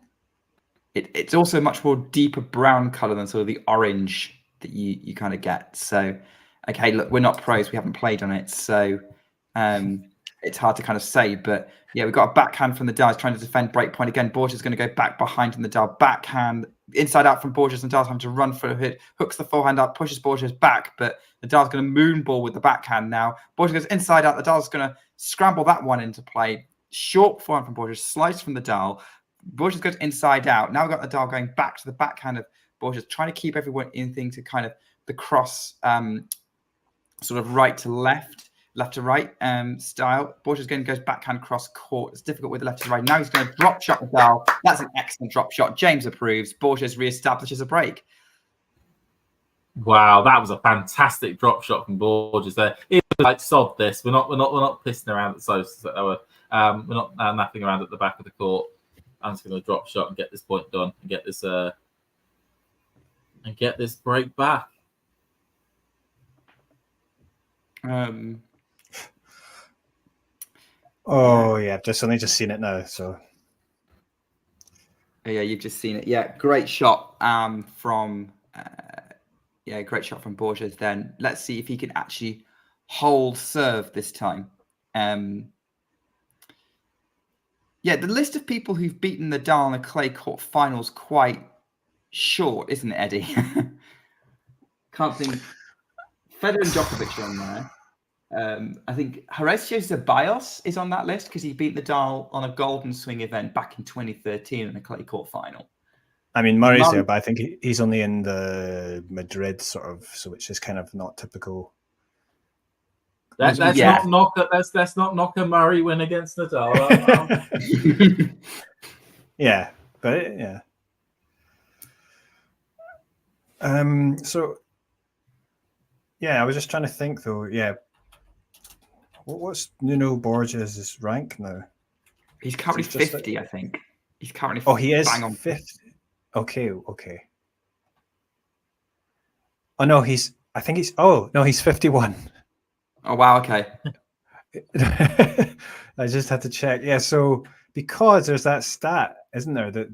It's also a much more deeper brown color than sort of the orange that you kind of get. So, okay, look, we're not pros. We haven't played on it. So it's hard to kind of say. But, yeah, we've got a backhand from Nadal. He's trying to defend break point again. Borges is going to go back behind Nadal. Backhand, inside out from Borges. Nadal's having to run for a hit. Hooks the forehand up, pushes Borges back. But Nadal's going to moon ball with the backhand now. Borges goes inside out. Nadal's going to scramble that one into play. Short forehand from Borges. Slice from Nadal. Borges goes inside out. Now we've got Nadal going back to the backhand of Borges, trying to keep everyone in thing to kind of the cross sort of right to left, left to right style. Borges again goes backhand cross court. It's difficult with the left to right. Now he's going to drop shot Nadal. That's an excellent drop shot. James approves. Borges reestablishes a break. Wow, that was a fantastic drop shot from Borges there. It was like, sod this. We're not pissing around at we're not napping around at the back of the court. I'm just going to drop shot and get this point done and get this break back. Oh yeah, only just seen it now. So yeah, you've just seen it. Yeah, great shot from great shot from Borges. Then let's see if he can actually hold serve this time. Yeah, the list of people who've beaten Nadal in the clay court finals quite short, isn't it, Eddie? Can't think. Federer and Djokovic are on there. I think Horacio Zeballos is on that list because he beat Nadal on a Golden Swing event back in 2013 in a clay court final. I mean, Murray's there, but I think he's only in the Madrid sort of, so which is kind of not typical. Let's not knock a Murray win against Nadal. Yeah, but yeah. So yeah, I was just trying to think though. Yeah, what's Nuno Borges' rank now? He's currently 50, I think. He's currently. Oh, he is bang on 50. Okay. Oh no, he's 51. Oh wow, okay. I just had to check. Yeah, so because there's that stat, isn't there, that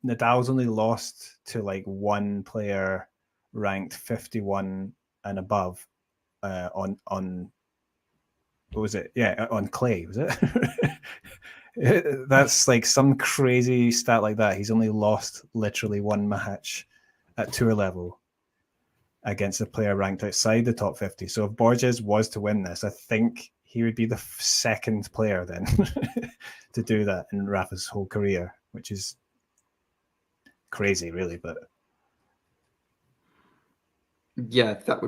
Nadal's only lost to like one player ranked 51 and above on what was it? Yeah, on clay, was it? That's like some crazy stat like that. He's only lost literally one match at tour level against a player ranked outside the top 50. So if Borges was to win this, I think he would be the second player then to do that in Rafa's whole career, which is crazy, really. But yeah, that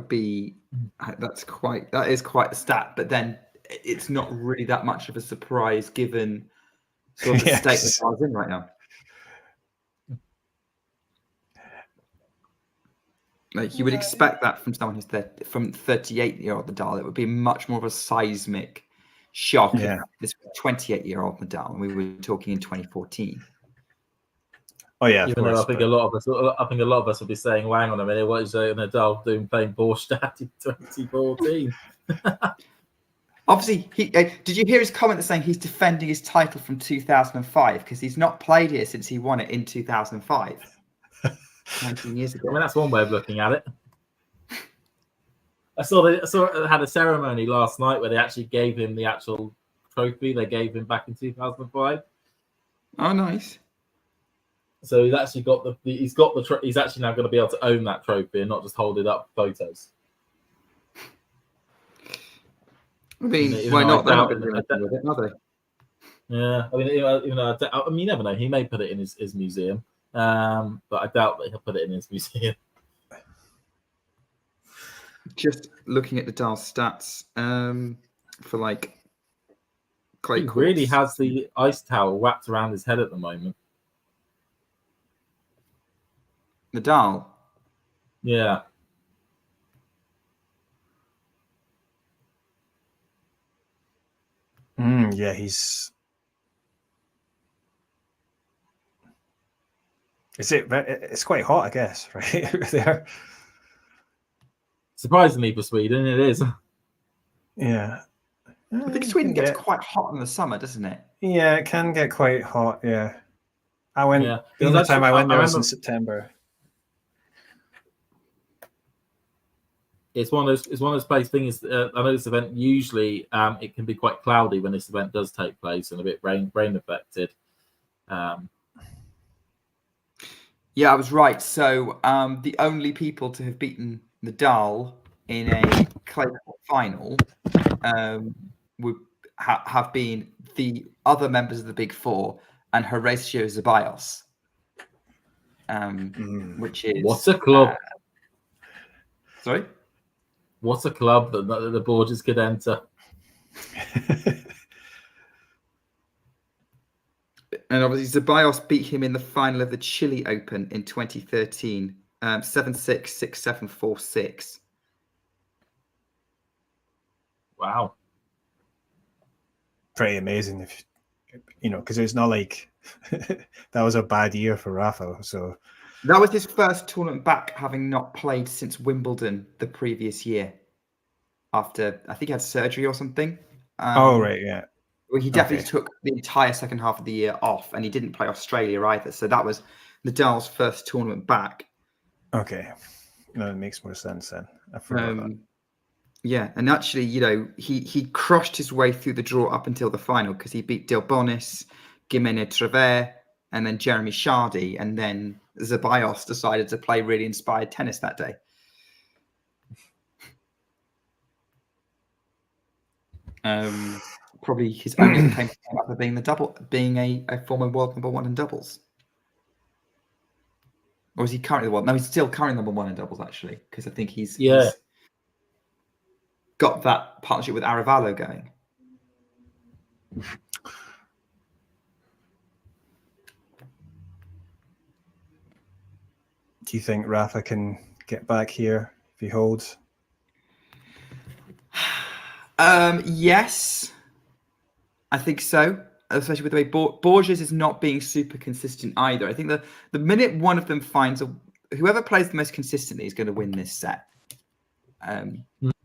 is quite a stat. But then it's not really that much of a surprise given sort of the state that I was in right now. Like you would expect that from someone who's from 38-year-old Nadal. It would be much more of a seismic shock. Yeah. If this 28-year-old Nadal, and we were talking in 2014. Oh yeah, even though I think a lot of us will be saying, well, "Hang on a minute, what is Nadal doing playing Bastad in 2014?" Obviously, did you hear his comment saying he's defending his title from 2005 because he's not played here since he won it in 2005. 19 years ago. I mean, that's one way of looking at it. I saw they had a ceremony last night where they actually gave him the actual trophy they gave him back in 2005. Oh, nice. So he's actually got he's actually now going to be able to own that trophy and not just hold it up for photos. I mean, why not? They're not going to do anything with it, are they? Yeah, I mean, even though you never know. He may put it in his museum. But I doubt that he'll put it in his museum. Just looking at Nadal's stats for like clay courts. He really has the ice towel wrapped around his head at the moment. Nadal? Yeah. Yeah, he's. It's quite hot, I guess, right there. Surprisingly for Sweden, it is. Yeah. I think Sweden gets quite hot in the summer, doesn't it? Yeah, it can get quite hot. Yeah, I went. Yeah. The only time I went there was in September. It's one of those places. Thing is, I know this event usually it can be quite cloudy when this event does take place and a bit rain affected. Yeah, I was right. So the only people to have beaten Nadal in a clay court final would have been the other members of the Big Four and Horacio Zeballos, which is what's a club? Sorry, what's a club that the Borges could enter? And obviously, Zeballos beat him in the final of the Chile Open in 2013, 7-6, 6-7, 4-6. Wow. Pretty amazing, if because it's not like that was a bad year for Rafa. So that was his first tournament back, having not played since Wimbledon the previous year. After, I think he had surgery or something. Right, yeah. Well, he definitely took the entire second half of the year off, and he didn't play Australia either. So that was Nadal's first tournament back. Okay, no, it makes more sense then. I forgot that. Yeah, and actually, he crushed his way through the draw up until the final because he beat Delbonis, Gimene Trever, and then Jeremy Chardy, and then Zeballos decided to play really inspired tennis that day. Probably his only claim after being a former world number one in doubles. Or is he currently the world? No, he's still currently number one in doubles, actually, because I think he's got that partnership with Aravallo going. Do you think Rafa can get back here if he holds? Yes, I think so. Especially with the way Borges is not being super consistent either. I think the minute one of them finds whoever plays the most consistently is going to win this set.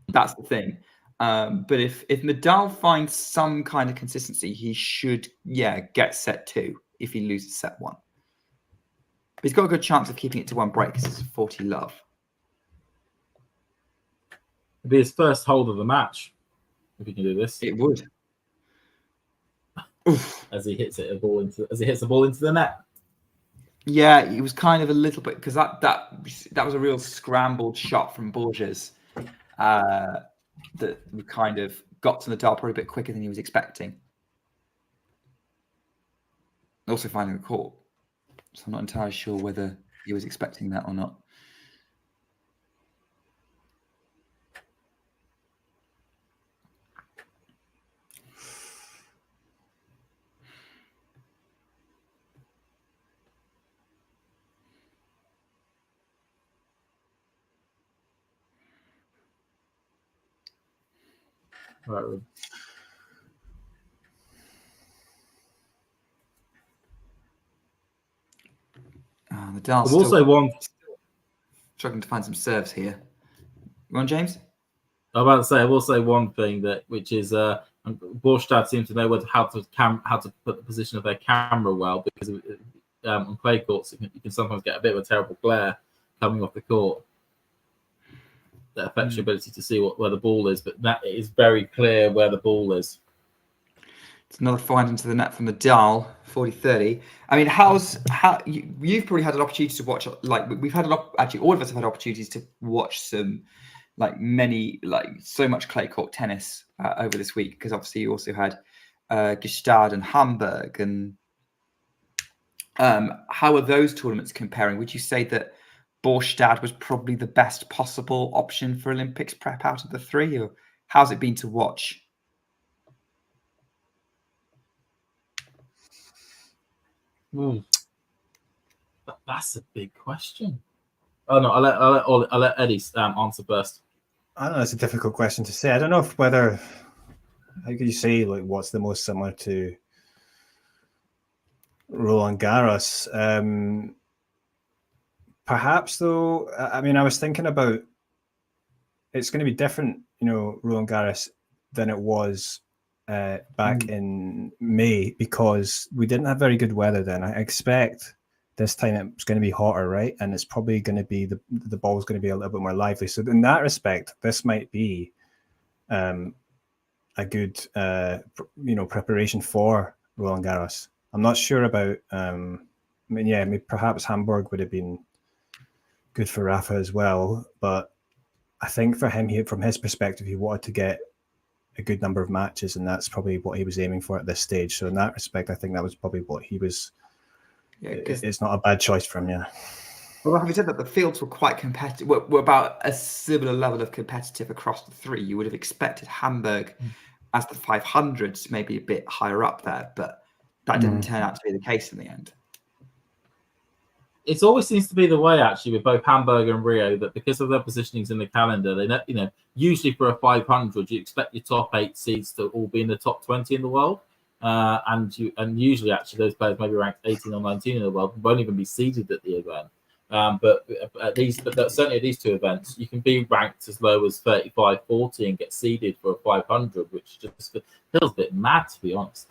That's the thing. But if Nadal finds some kind of consistency, he should get set 2 if he loses set 1. But he's got a good chance of keeping it to 1 break because it's 40 love. It'd be his first hold of the match if he can do this. It would. As he hits the ball into the net. Yeah, it was kind of a little bit because that was a real scrambled shot from Borges that we kind of got to Nadal probably a bit quicker than he was expecting. Also finding the court, so I'm not entirely sure whether he was expecting that or not. Right. Nadal's also struggling to find some serves here. You on, James? I will say one thing which is Bastad seems to know how to put the position of their camera well, because on clay courts you can sometimes get a bit of a terrible glare coming off the court that affects your ability to see where the ball is. But that is very clear where the ball is. It's another find into the net from Nadal, 40-30. I mean, you've probably had an opportunity to watch, like we've had actually all of us have had opportunities to watch some, so much clay court tennis over this week, because obviously you also had Gstaad and Hamburg. And how are those tournaments comparing? Would you say that Bastad was probably the best possible option for Olympics prep out of the 3, or how's it been to watch? That's a big question. Oh no, I'll let Eddie answer first. I don't know. It's a difficult question to say. I don't know whether how could you say like what's the most similar to Roland Garros? Perhaps though, I mean, I was thinking about it's going to be different, Roland Garros than it was back in May, because we didn't have very good weather then. I expect this time it's going to be hotter, right? And it's probably going to be the ball's going to be a little bit more lively. So in that respect, this might be a good preparation for Roland Garros. I'm not sure about perhaps Hamburg would have been good for Rafa as well, but I think for him, from his perspective, he wanted to get a good number of matches, and that's probably what he was aiming for at this stage. So in that respect, I think that was probably what he was. Yeah, it's not a bad choice for him. Yeah. Well, having said that, the fields were quite competitive. We're about a similar level of competitive across the three. You would have expected Hamburg as the 500s, maybe a bit higher up there, but that didn't turn out to be the case in the end. It always seems to be the way, actually, with both Hamburg and Rio, that because of their positionings in the calendar, they usually for a 500, you expect your top 8 seeds to all be in the top 20 in the world, and usually actually those players may be ranked 18 or 19 in the world, won't even be seeded at the event. But certainly at these two events, you can be ranked as low as 35, 40 and get seeded for a 500, which just feels a bit mad, to be honest,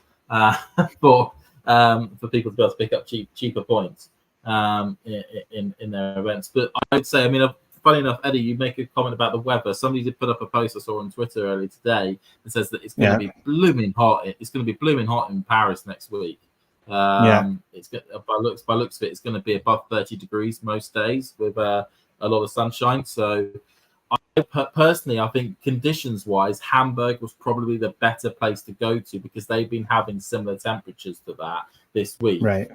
for people to be able to pick up cheaper points in their events. But I would say, I mean, funny enough, Eddie, you make a comment about the weather. Somebody did put up a post I saw on Twitter earlier today that says that it's going to be blooming hot. It's going to be blooming hot in Paris next week. It's by looks of it, it's going to be above 30 degrees most days with a lot of sunshine. So personally, I think conditions-wise, Hamburg was probably the better place to go to because they've been having similar temperatures to that this week. Right.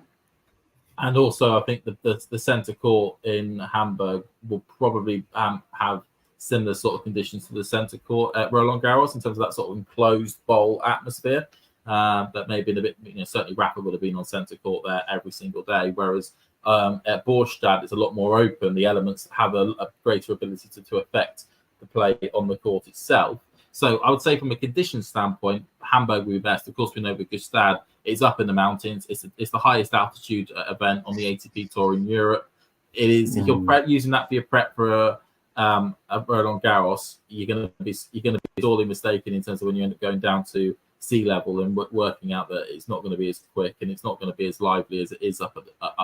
And also, I think the centre court in Hamburg will probably have similar sort of conditions to the centre court at Roland Garros in terms of that sort of enclosed bowl atmosphere. That may have been a bit, certainly Rafa would have been on centre court there every single day, whereas at Borgstad it's a lot more open. The elements have a greater ability to affect the play on the court itself. So I would say from a conditions standpoint, Hamburg would be best. Of course, we know with Bastad, it's up in the mountains. It's the highest altitude event on the ATP Tour in Europe. It is. If you're using that for your prep for a Roland Garros, you're going to be sorely mistaken in terms of when you end up going down to sea level and working out that it's not going to be as quick and it's not going to be as lively as it is up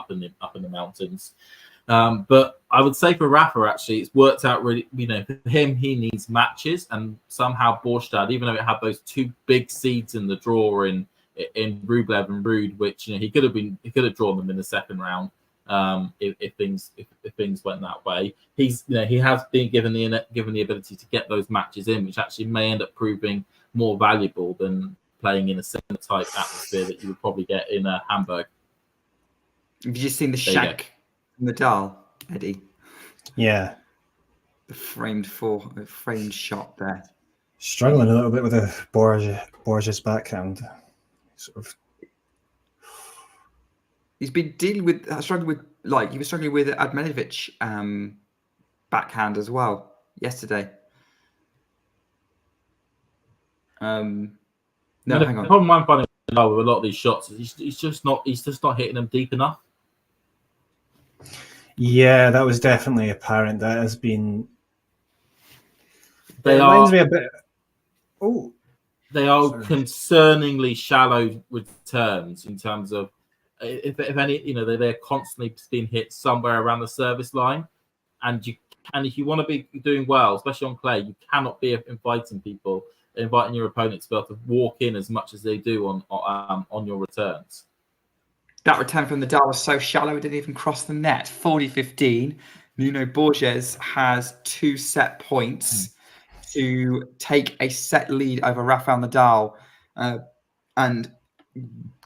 in the mountains. But I would say for Rafa, actually, it's worked out really, for him, he needs matches. And somehow Borgstad, even though it had those two big seeds in the draw in Rublev and Ruud, which he could have drawn them in the second round if things went that way. He has been given the ability to get those matches in, which actually may end up proving more valuable than playing in a similar type atmosphere that you would probably get in Hamburg. Have you just seen the shank? Nadal, Eddie. Yeah. The framed shot there. Struggling a little bit with the Borges backhand. Sort of. He's been dealing with he was struggling with Admanovic backhand as well yesterday. No, hang on. The problem I'm finding with a lot of these shots is he's just not hitting them deep enough. Yeah, that was definitely apparent. That has been. They reminds me a bit. Oh, they are concerningly shallow returns in terms of if any, they're constantly being hit somewhere around the service line, and if you want to be doing well, especially on clay, you cannot be inviting your opponents to be able to walk in as much as they do on your returns. That return from Nadal was so shallow it didn't even cross the net. 40-15. Nuno Borges has 2 set points to take a set lead over Rafael Nadal and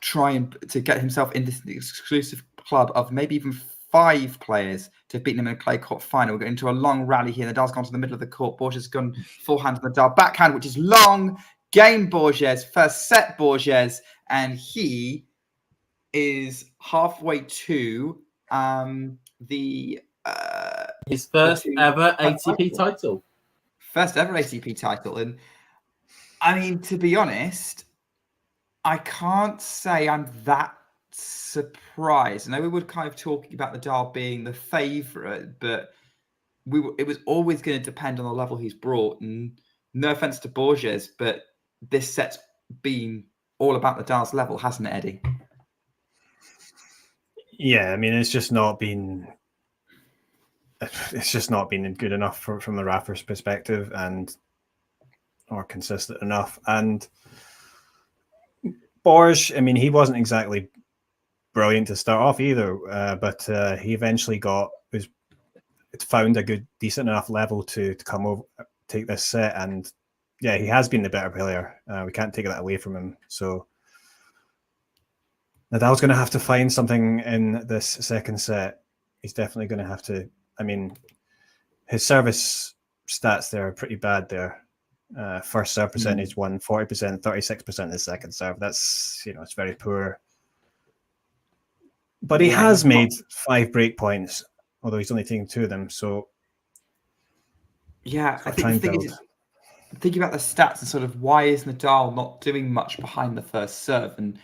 try to get himself in this exclusive club of maybe even 5 players to beat him in a clay court final. We're getting into a long rally here. Nadal's gone to the middle of the court. Borges has gone forehand to Nadal. Backhand, which is long. Game Borges. First set Borges. And he is halfway to his first ever ATP title. First ever ATP title. And I mean, to be honest, I can't say I'm that surprised. I know we were kind of talking about Nadal being the favourite, but it was always going to depend on the level he's brought. And no offence to Borges, but this set's been all about Nadal's level, hasn't it, Eddie? Yeah, I mean, it's just not been good enough from the Rafa's perspective, or consistent enough. And Borges, I mean, he wasn't exactly brilliant to start off either, but he eventually found a decent enough level to come over, take this set, and yeah, he has been the better player. We can't take that away from him. So Nadal's going to have to find something in this second set. He's definitely going to have to. I mean, his service stats there are pretty bad there. First serve percentage won 40%, 36% his second serve. That's, it's very poor. But he has made 5 break points, although he's only taken 2 of them. So yeah, I think the thing is, thinking about the stats and sort of why is Nadal not doing much behind the first serve? And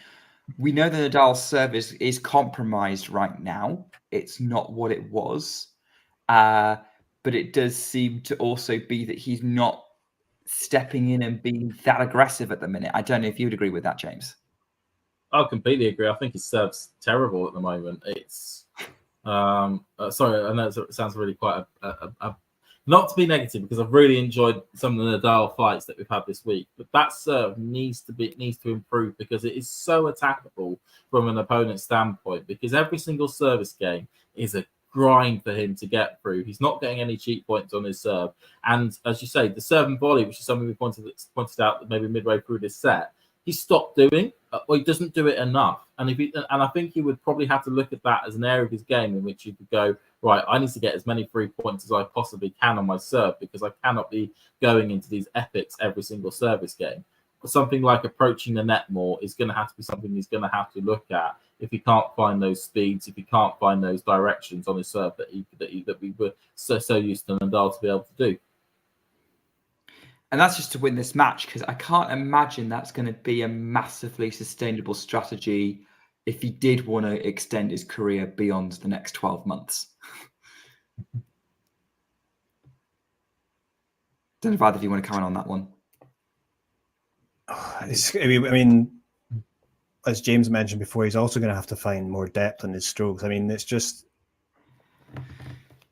we know that Nadal's serve is compromised right now. It's not what it was. But it does seem to also be that he's not stepping in and being that aggressive at the minute. I don't know if you would agree with that, James. I completely agree. I think his serve's terrible at the moment. It's sorry, I know it sounds really quite not to be negative, because I've really enjoyed some of the Nadal fights that we've had this week, but that serve needs to improve, because it is so attackable from an opponent's standpoint, because every single service game is a grind for him to get through. He's not getting any cheap points on his serve, and as you say, the serve and volley, which is something we pointed out maybe midway through this set, he stopped doing, or he doesn't do it enough. And I think he would probably have to look at that as an area of his game in which he could go, right, I need to get as many free points as I possibly can on my serve, because I cannot be going into these epics every single service game. But something like approaching the net more is going to have to be something he's going to have to look at if he can't find those speeds, if he can't find those directions on his serve that we were so used to Nadal to be able to do. And that's just to win this match, because I can't imagine that's going to be a massively sustainable strategy if he did want to extend his career beyond the next 12 months. Don't know if either of you want to comment on that one. I mean, as James mentioned before, he's also going to have to find more depth in his strokes. I mean, it's just,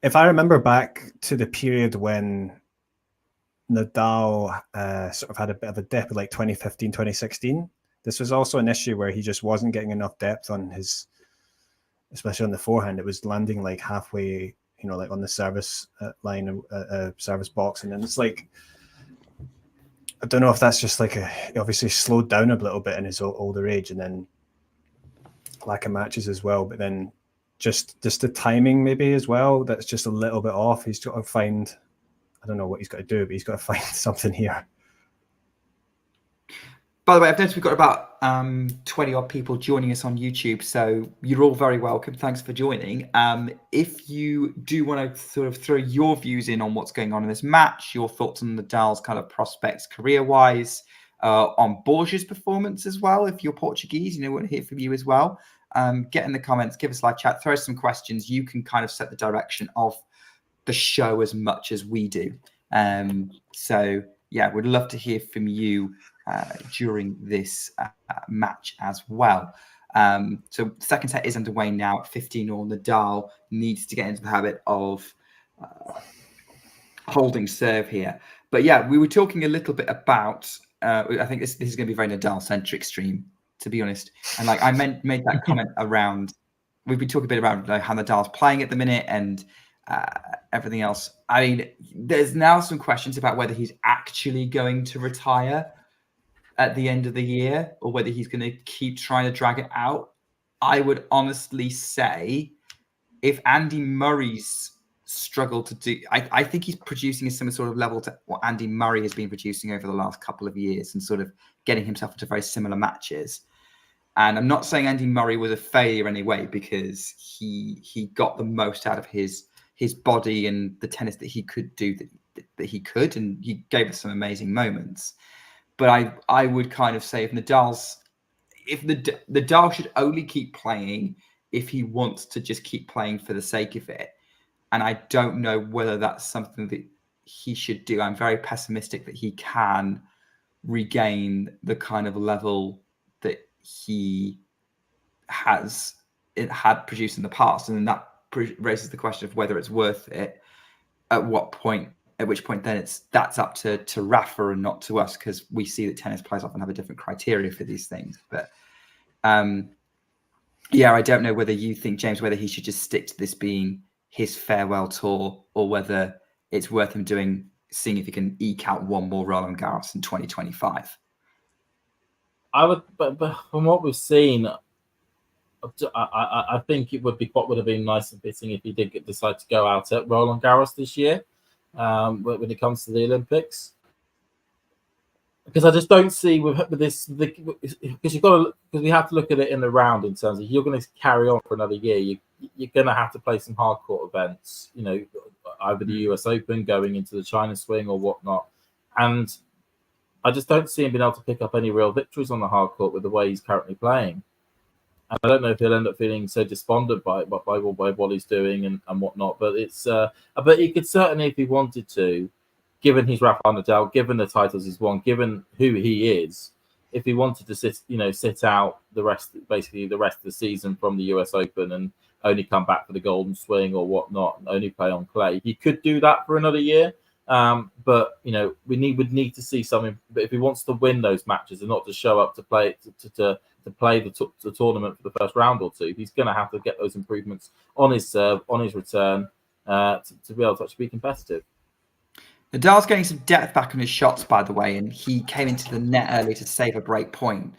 if I remember back to the period when Nadal sort of had a bit of a dip in like 2015, 2016. This was also an issue where he just wasn't getting enough depth on his, especially on the forehand. It was landing like halfway, like on the service line, service box. And then it's like, I don't know if that's just like he obviously slowed down a little bit in his older age, and then lack of matches as well. But then just the timing maybe as well, that's just a little bit off. He's got to find, I don't know what he's got to do, but he's got to find something here. By the way, I've noticed we've got about 20 odd people joining us on YouTube, so you're all very welcome. Thanks for joining. If you do want to sort of throw your views in on what's going on in this match, your thoughts on Nadal's kind of prospects career-wise, on Borges' performance as well, if you're Portuguese, we want to hear from you as well. Get in the comments, give us a live chat, throw some questions. You can kind of set the direction of the show as much as we do. So yeah, we'd love to hear from you during this match as well. So second set is underway now at 15-all. Nadal needs to get into the habit of holding serve here. But yeah, we were talking a little bit about, I think this is going to be a very Nadal-centric stream, to be honest. And like I made that comment around, we've been talking a bit about how Nadal's playing at the minute and everything else. I mean, there's now some questions about whether he's actually going to retire at the end of the year or whether he's going to keep trying to drag it out. I would honestly say if Andy Murray's struggled to do, I think he's producing a similar sort of level to what Andy Murray has been producing over the last couple of years and sort of getting himself into very similar matches. And I'm not saying Andy Murray was a failure anyway, because he got the most out of his body and the tennis that he could do that he could, and he gave us some amazing moments. But I would kind of say if Nadal should only keep playing if he wants to just keep playing for the sake of it. And I don't know whether that's something that he should do. I'm very pessimistic that he can regain the kind of level that he had produced in the past. And then that raises the question of whether it's worth it. At which point then that's up to Rafa and not to us, because we see that tennis players often have a different criteria for these things. But yeah, I don't know whether you think, James, whether he should just stick to this being his farewell tour, or whether it's worth him seeing if he can eke out one more Roland Garros in 2025. I would, but from what we've seen, I think it would have been nice and fitting if he did decide to go out at Roland Garros this year, when it comes to the Olympics. Because I just don't see with this, because we have to look at it in the round in terms of, you're going to carry on for another year. You're going to have to play some hardcourt events, either the US Open, going into the China Swing or whatnot. And I just don't see him being able to pick up any real victories on the hardcourt with the way he's currently playing. And I don't know if he'll end up feeling so despondent by what he's doing and whatnot. But but he could certainly, if he wanted to, given he's Rafael Nadal, given the titles he's won, given who he is, if he wanted to sit out the rest of the season from the US Open and only come back for the Golden Swing or whatnot, and only play on clay, he could do that for another year. But we would need to see something. But if he wants to win those matches and not to show up to play to play the tournament for the first round or two, he's going to have to get those improvements on his serve, on his return, to be able to actually be competitive. Nadal's getting some depth back on his shots, by the way, and he came into the net early to save a break point.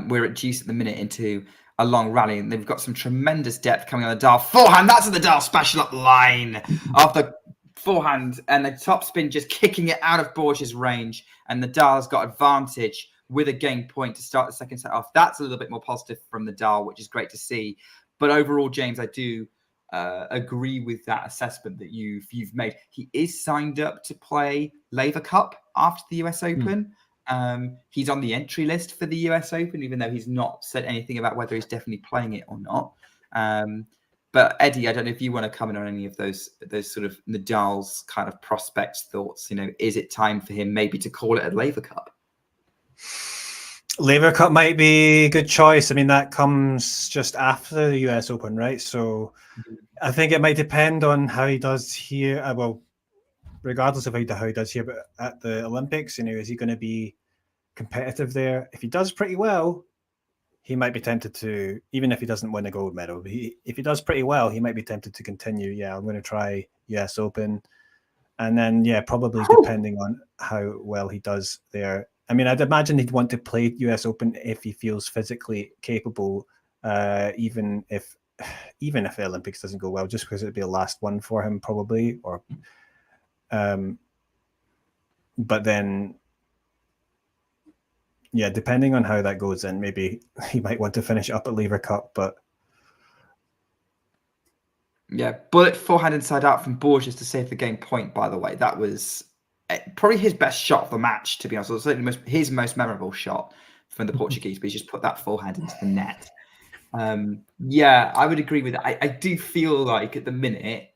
We're at deuce at the minute into a long rally, and they've got some tremendous depth coming on Nadal. Forehand, that's a Nadal special up the line off the forehand, and the top spin just kicking it out of Borges' range, and Nadal's got advantage with a game point to start the second set off. That's a little bit more positive from Nadal, which is great to see. But overall, James, I do agree with that assessment that you've made. He is signed up to play Laver Cup after the US Open. He's on the entry list for the US Open, even though he's not said anything about whether he's definitely playing it or not. But Eddie, I don't know if you want to comment on any of those sort of Nadal's kind of prospects thoughts. Is it time for him maybe to call it a Laver Cup? Laver Cup might be a good choice. I mean, that comes just after the US Open, right? So I think it might depend on how he does here. Well, regardless of how he does here, but at the Olympics, is he going to be competitive there? If he does pretty well, he might be tempted to, even if he doesn't win a gold medal, if he does pretty well, he might be tempted to continue. Yeah, I'm going to try US Open. And then, probably depending on how well he does there. I mean, I'd imagine he'd want to play US Open if he feels physically capable, even if the Olympics doesn't go well, just because it'd be the last one for him probably. Or, but then, depending on how that goes, then maybe he might want to finish up at Laver Cup. But bullet forehand inside out from Borges to save the game point. By the way, that was probably his best shot of the match, to be honest. It was certainly his most memorable shot from the Portuguese, but he just put that forehand into the net. I would agree with that. I do feel like at the minute,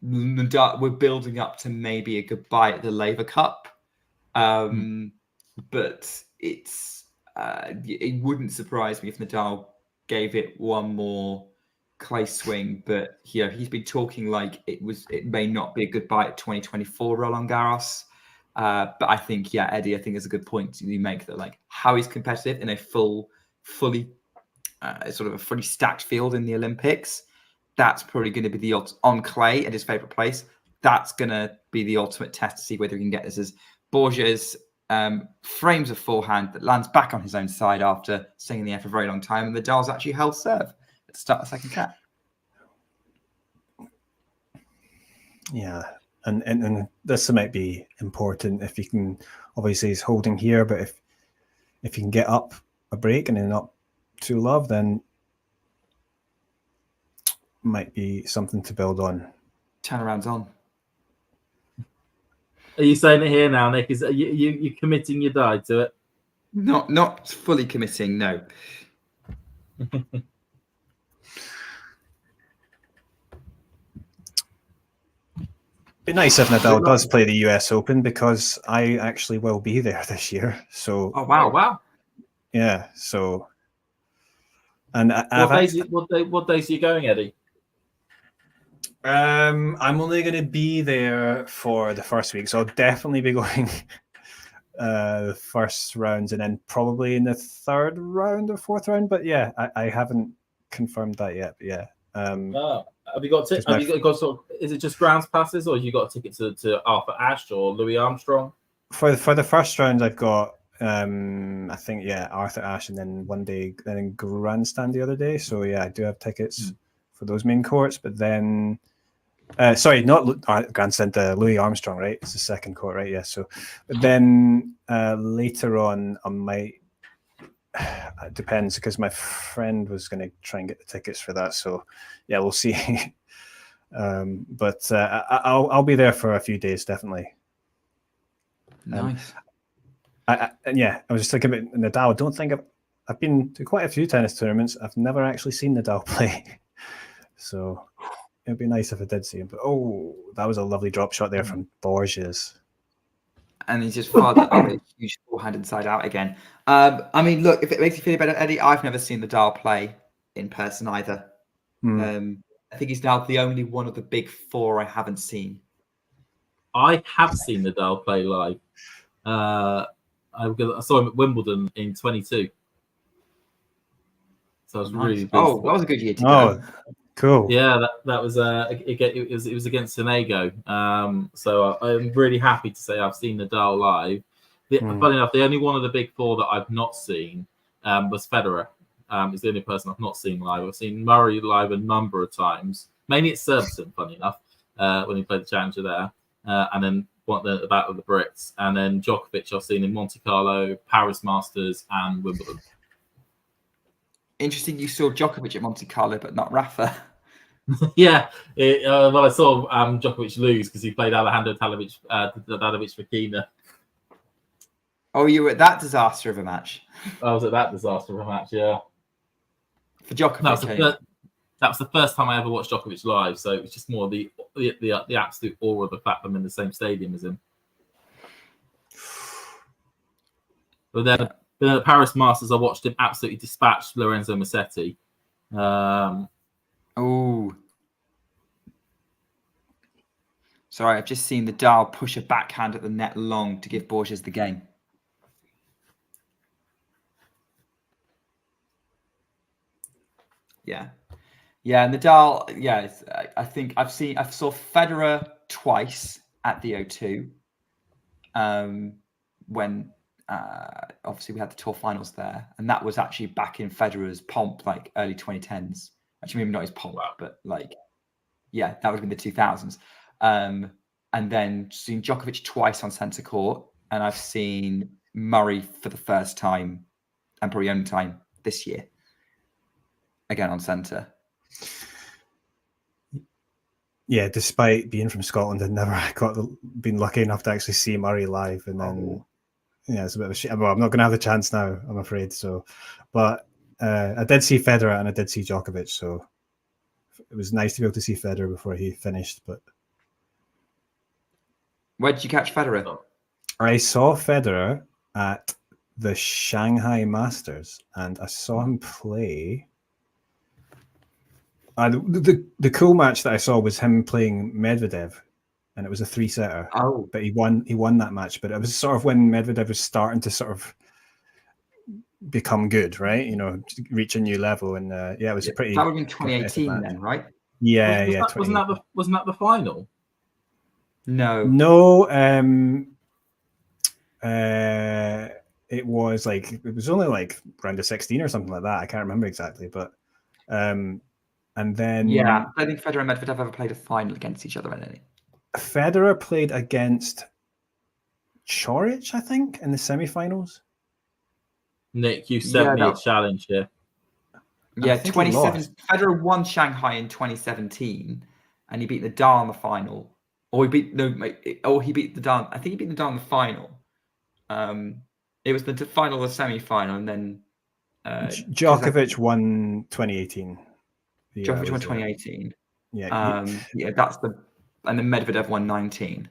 we're building up to maybe a goodbye at the Laver Cup. But it wouldn't surprise me if Nadal gave it one more clay swing, but he's been talking like it may not be a goodbye at 2024 Roland Garros. But I think, Eddie, I think it's a good point you make that, like, how he's competitive in a fully stacked field in the Olympics. That's probably going to be the on clay at his favorite place. That's going to be the ultimate test to see whether he can get this. As Borges frames a forehand that lands back on his own side after staying in the air for a very long time, and Nadal's actually held serve at the start of the second set. Yeah, and this might be important if he can. Obviously, he's holding here, but if he can get up a break and then up to love, then might be something to build on. Turnarounds on. Are you saying it here now, Nick? Is you committing your die to it? Not fully committing, no. Be nice if Nadal does play the US Open, because I actually will be there this year. So wow. Yeah, so and what days are you going, Eddie? I'm only going to be there for the first week, so I'll definitely be going the first rounds, and then probably in the third round or fourth round. But yeah, I haven't confirmed that yet. But yeah. Have you got sort of? Is it just grounds passes, or have you got a ticket to Arthur Ashe or Louis Armstrong? For the first round, I've got I think Arthur Ashe, and then one day then in Grandstand the other day. So yeah, I do have tickets for those main courts. But then, sorry, not Grandstand, Louis Armstrong, right? It's the second court, right? Yeah. So, but then later on, I might. It depends, because my friend was going to try and get the tickets for that. So yeah, we'll see. But I'll be there for a few days, definitely. Nice. I was just thinking about Nadal. I don't think I've been to quite a few tennis tournaments. I've never actually seen Nadal play. So it'd be nice if I did see him. But that was a lovely drop shot there from Borges. And he's just fired that a huge forehand inside out again. I mean, look, if it makes you feel better, Eddie, I've never seen Nadal play in person either. I think he's now the only one of the big four I haven't seen. I have seen Nadal play live. I saw him at Wimbledon in 22. So I was really pleased. Oh, that was a good year to go. Cool. Yeah, that was it was against Senego. So I'm really happy to say I've seen Nadal live. Funny enough, the only one of the big four that I've not seen was Federer. Is the only person I've not seen live. I've seen Murray live a number of times, mainly at Surbiton, funny enough, when he played the Challenger there, and then the Battle of the Brits, and then Djokovic I've seen in Monte Carlo, Paris Masters, and Wimbledon. Interesting, you saw Djokovic at Monte Carlo, but not Rafa. Yeah, well, I saw Djokovic lose because he played Alejandro Tadanovic Fokina. Oh, you were at that disaster of a match? I was at that disaster of a match, yeah. For Djokovic, that was the first time I ever watched Djokovic live, so it was just more the absolute awe of the fact that I'm in the same stadium as him. But then at Paris Masters, I watched him absolutely dispatch Lorenzo Musetti. Sorry, I've just seen Nadal push a backhand at the net long to give Borges the game. Yeah, Nadal. Yeah, I think I saw Federer twice at the O2. When obviously we had the tour finals there, and that was actually back in Federer's pomp, like early 2010s. Actually, maybe not his pomp, but like, yeah, that would have been the 2000s. And then seen Djokovic twice on centre court, and I've seen Murray for the first time, and probably only time this year, again on centre. Yeah, despite being from Scotland, I've never been lucky enough to actually see Murray live, and then yeah, it's a bit of a shame. Well, I'm not going to have the chance now, I'm afraid. So, but I did see Federer and I did see Djokovic, so it was nice to be able to see Federer before he finished. But where did you catch Federer? I saw Federer at the Shanghai Masters, and I saw him play. The cool match that I saw was him playing Medvedev, and it was a 3-setter. Oh, but he won that match. But it was sort of when Medvedev was starting to sort of become good, right? You know, reach a new level, and yeah, it was pretty. That would have been 2018 then, right? Yeah, wasn't that the final? No. It was like it was only like round of 16 or something like that. I can't remember exactly, but and then yeah, I think Federer and Medvedev ever played a final against each other in any. Federer played against Chorich, I think, in the semi-finals. Nick, you sent me a challenge here. Yeah, 27. Federer won Shanghai in 2017, and he beat Nadal in the final. Or he beat he beat Nadal. I think he beat Nadal in the final. It was the final or the semi-final, and then Djokovic won 2018. Djokovic won 2018. Yeah, that's and then Medvedev won 19.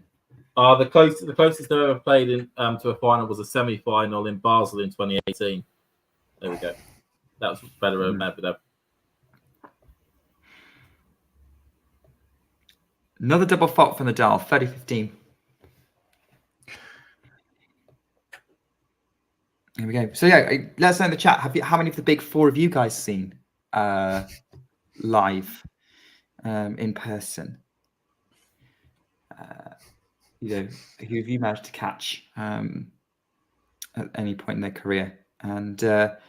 The closest they've ever played in to a final was a semi-final in Basel in 2018. There we go. That was Federer and Medvedev. Another double fault for Nadal, 30-15. Here we go. So yeah, let us know in the chat. How many of the big four have you guys seen live in person? Who have you managed to catch at any point in their career? And at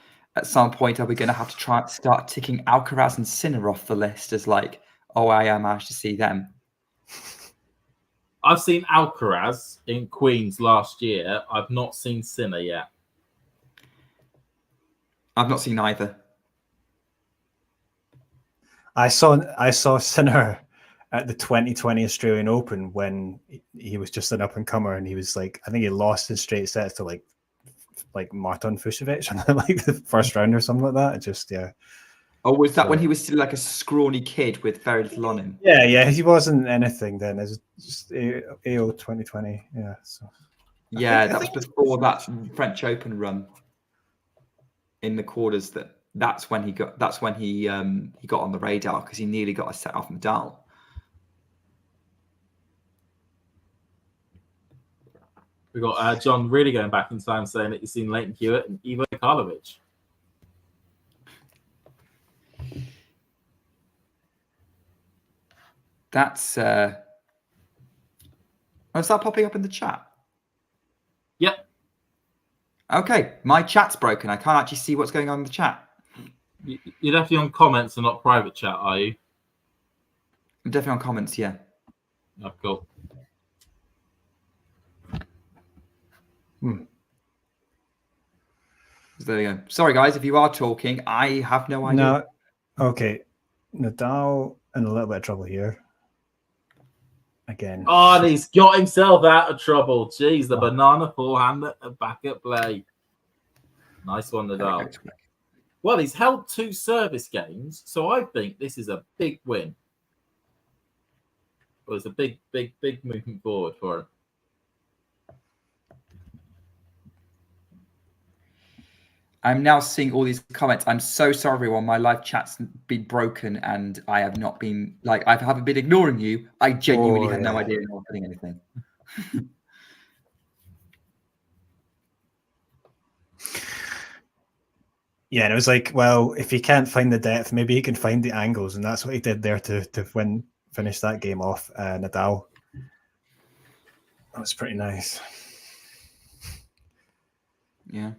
some point, are we going to have to start ticking Alcaraz and Sinner off the list as like, oh, I managed to see them? I've seen Alcaraz in Queens last year. I've not seen Sinner yet. I've not seen either. I saw Sinner at the 2020 Australian Open when he was just an up-and-comer, and he was like, I think he lost his straight sets to like Martin Fucsovics in like the first round or something like that. It just, yeah. Oh, was that when he was still like a scrawny kid with very little on him? Yeah, he wasn't anything then. It was just AO 2020. Yeah. So. Yeah, that was before that French Open run in the quarters. That's when he got on the radar because he nearly got a set off Nadal. We got John really going back in time saying that you've seen Leighton Hewitt and Ivo Karlovic. That's is that popping up in the chat? Yep. Okay, my chat's broken. I can't actually see what's going on in the chat. You're definitely on comments and not private chat, are you? I'm definitely on comments, yeah. Oh, cool. So there we go. Sorry, guys, if you are talking, I have no idea. No, okay. Nadal in a little bit of trouble here. Again. Oh, and he's got himself out of trouble. Jeez, the banana forehand back at play. Nice one, Nadal. Well, he's held 2 service games, so I think this is a big win. Well, it's a big movement forward for him. I'm now seeing all these comments. I'm so sorry, everyone. My live chat's been broken, and I have not been I haven't been ignoring you. I genuinely had no idea I was doing anything. Yeah, and it was like, well, if he can't find the depth, maybe he can find the angles, and that's what he did there to finish that game off. Nadal. That was pretty nice. Yeah.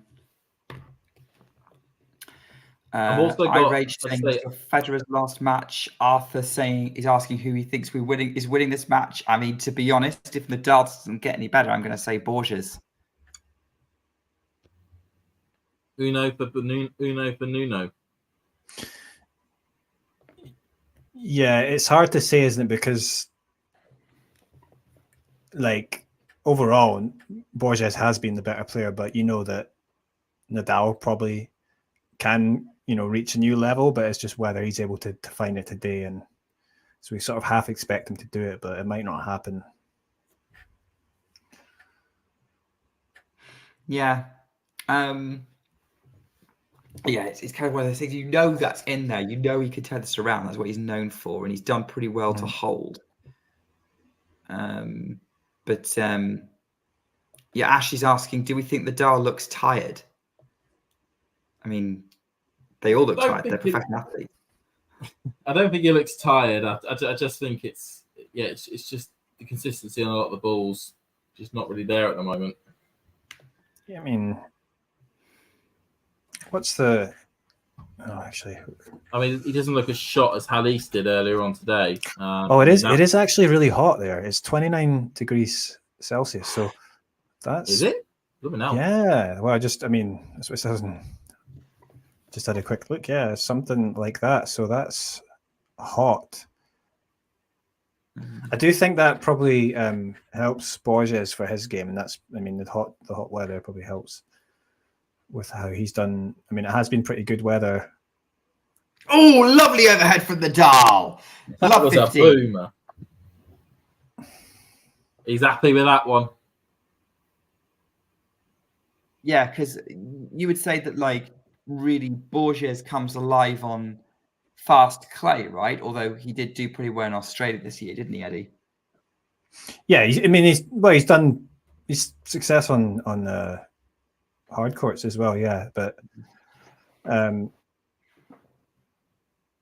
I've also got, I raged saying Federer's last match. Arthur he's asking who he thinks is winning this match. I mean, to be honest, if Nadal doesn't get any better, I'm going to say Borges. Uno for Nuno. Yeah, it's hard to say, isn't it? Because, like, overall, Borges has been the better player, but you know that Nadal probably can, reach a new level, but it's just whether he's able to find it today. And so we sort of half expect him to do it, but it might not happen. Yeah. Yeah, it's kind of one of those things, that's in there. He could turn this around. That's what he's known for, and he's done pretty well to hold. But Ashley's asking, do we think Nadal looks tired? I mean, they all look tired. They're professional athletes. I don't think he looks tired. I just think it's just the consistency on a lot of the balls just not really there at the moment. Yeah, I mean, what's the... Oh, actually... I mean, he doesn't look as shot as Halis did earlier on today. It is actually really hot there. It's 29 degrees Celsius, so that's... Is it? Yeah, well, that's what it says. Just had a quick look. Yeah, something like that. So that's hot. I do think that probably helps Borges for his game, and that's, I mean, the hot weather probably helps with how he's done. I mean, it has been pretty good weather. Oh, lovely overhead from Nadal. That was 50. A boomer. He's happy with that one. Yeah, because you would say that, like, really Borges comes alive on fast clay, right? Although he did do pretty well in Australia this year, didn't he, Eddie? Yeah, he's done his success on hard courts as well. Yeah, but I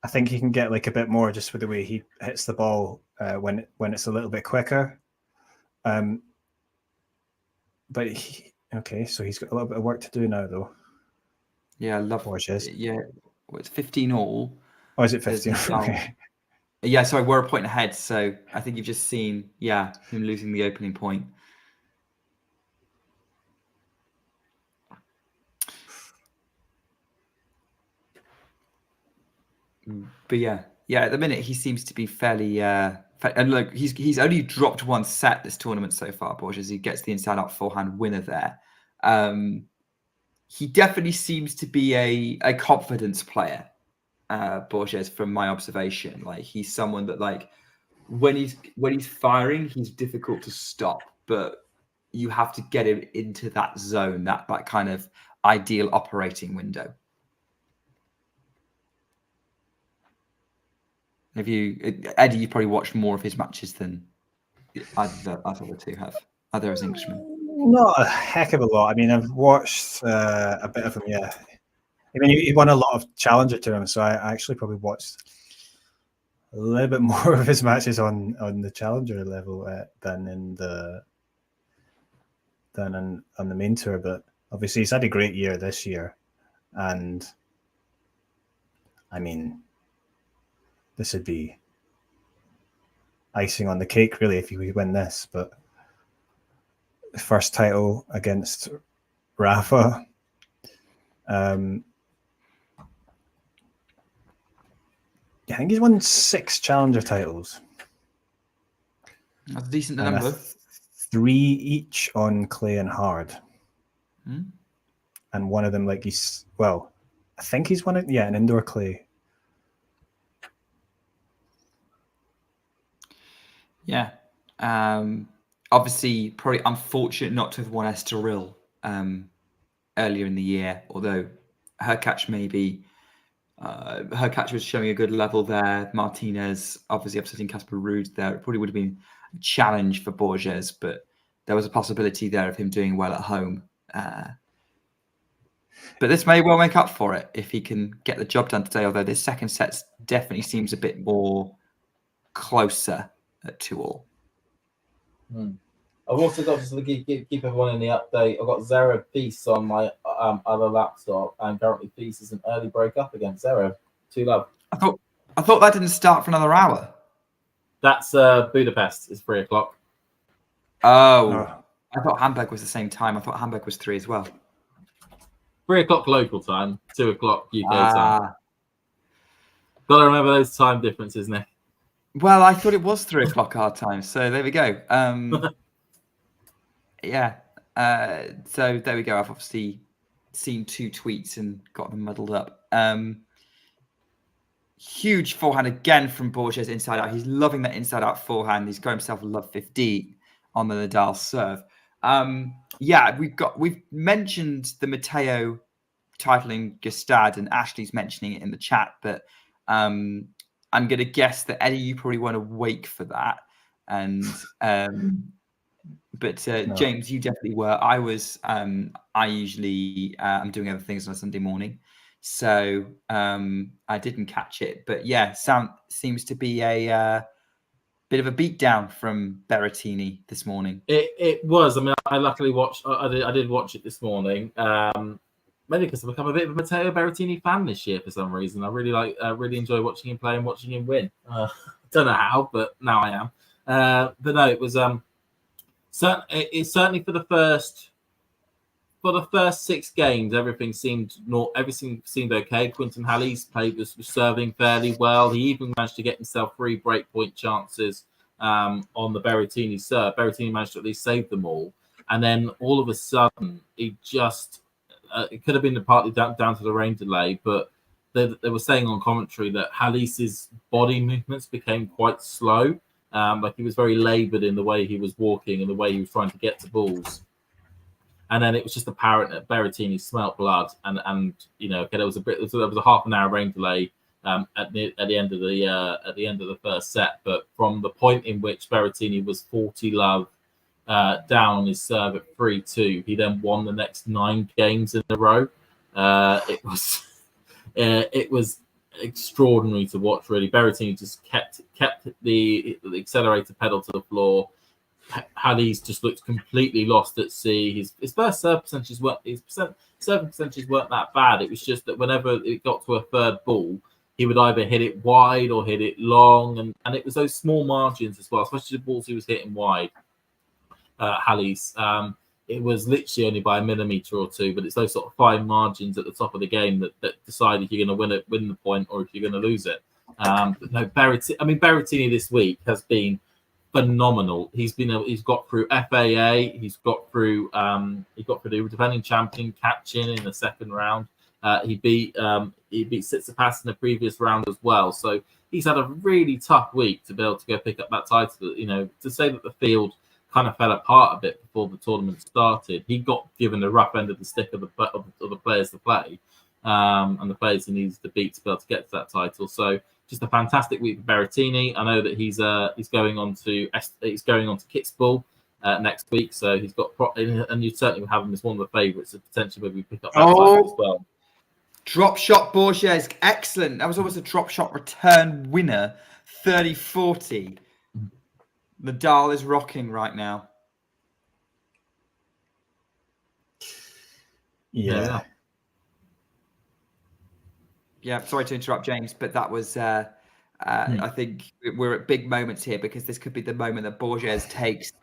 think he can get like a bit more just with the way he hits the ball when it's a little bit quicker. But okay, so he's got a little bit of work to do now, though. Yeah, I love Borges. Yeah, well, it's 15 all. Oh, is it 15? Okay. Yeah, sorry, we're a point ahead. So I think you've just seen, him losing the opening point. But yeah, at the minute he seems to be fairly. And look, he's only dropped one set this tournament so far, Borges. He gets the inside-out forehand winner there. He definitely seems to be a confidence player, Borges, from my observation. Like, he's someone that, like, when he's firing, he's difficult to stop, but you have to get him into that zone, that kind of ideal operating window. Eddie, you probably watched more of his matches than either the two have. Either as Englishmen. Not a heck of a lot. I mean, I've watched a bit of him. Yeah, I mean, he won a lot of Challenger tournaments, so I actually probably watched a little bit more of his matches on the Challenger level than on the main tour. But obviously, he's had a great year this year, and I mean, this would be icing on the cake, really, if we win this. But the first title against Rafa. I think he's won 6 Challenger titles. That's a decent number. 3 each on clay and hard. And one of them, like, I think he's won it. Yeah, an indoor clay. Yeah. Obviously, probably unfortunate not to have won Estoril earlier in the year, although her catch was showing a good level there. Martinez obviously upsetting Casper Ruud there. It probably would have been a challenge for Borges, but there was a possibility there of him doing well at home. But this may well make up for it if he can get the job done today, although this second set definitely seems a bit more closer at 2-all. I've also got, just to keep everyone in the update, I've got Zverev Peace on my other laptop, and currently Peace is an early break up against Zverev. 2-love. I thought that didn't start for another hour. That's Budapest. It's 3 o'clock. Oh, I thought Hamburg was the same time. I thought Hamburg was 3 as well. 3 o'clock local time, 2 o'clock UK time. Got to remember those time differences, Nick. Well, I thought it was 3 o'clock our time, so there we go. Yeah. So there we go. I've obviously seen 2 tweets and got them muddled up. Huge forehand again from Borges inside out. He's loving that inside out forehand. He's got himself a love 15 on the Nadal serve. Yeah, we've mentioned the Matteo title in Bastad, and Ashley's mentioning it in the chat, but I'm going to guess that Eddie, you probably weren't awake for that, and but no. James, you definitely were. I was. I usually I'm doing other things on a Sunday morning, so I didn't catch it. But yeah, seems to be a bit of a beatdown from Berrettini this morning. It was. I mean, I luckily watched. I did watch it this morning. Maybe because I've become a bit of a Matteo Berrettini fan this year for some reason. I really enjoy watching him play and watching him win. Don't know how, but now I am. But no, it was it's certainly for the first 6 games, everything seemed okay. Quinton Hally's play was serving fairly well. He even managed to get himself 3 breakpoint chances on the Berrettini serve. Berrettini managed to at least save them all. And then all of a sudden, he just, it could have been partly down to the rain delay, but they were saying on commentary that Halis's body movements became quite slow. Like he was very laboured in the way he was walking and the way he was trying to get to balls. And then it was just apparent that Berrettini smelt blood, and there was a half an hour rain delay at the end of the first set. But from the point in which Berrettini was 40-love down on his serve at 3-2, he then won the next 9 games in a row. It was extraordinary to watch. Really, Berrettini just kept the accelerator pedal to the floor. Halis just looked completely lost at sea. His first serve percentages weren't that bad. It was just that whenever it got to a third ball, he would either hit it wide or hit it long, and it was those small margins as well, especially the balls he was hitting wide. Halis, it was literally only by a millimetre or two, but it's those sort of fine margins at the top of the game that decide if you're going to win the point or if you're going to lose it. But no, Berrettini this week has been phenomenal. He's got through FAA. He got through the defending champion Kachin in the second round. He beat Tsitsipas in the previous round as well. So he's had a really tough week to be able to go pick up that title. To say that the field kind of fell apart a bit before the tournament started, he got given the rough end of the stick of the players to play, and the players he needs to beat to be able to get to that title. So just a fantastic week for Berrettini. I know that he's going on to Kitzbühel next week, so he's got and you certainly will have him as one of the favourites to potentially maybe pick up that title as well. Drop shot Borges, excellent. That was almost a drop shot return winner, 30-40. Nadal is rocking right now. Yeah. Yeah, sorry to interrupt, James, but that was, I think we're at big moments here because this could be the moment that Borges takes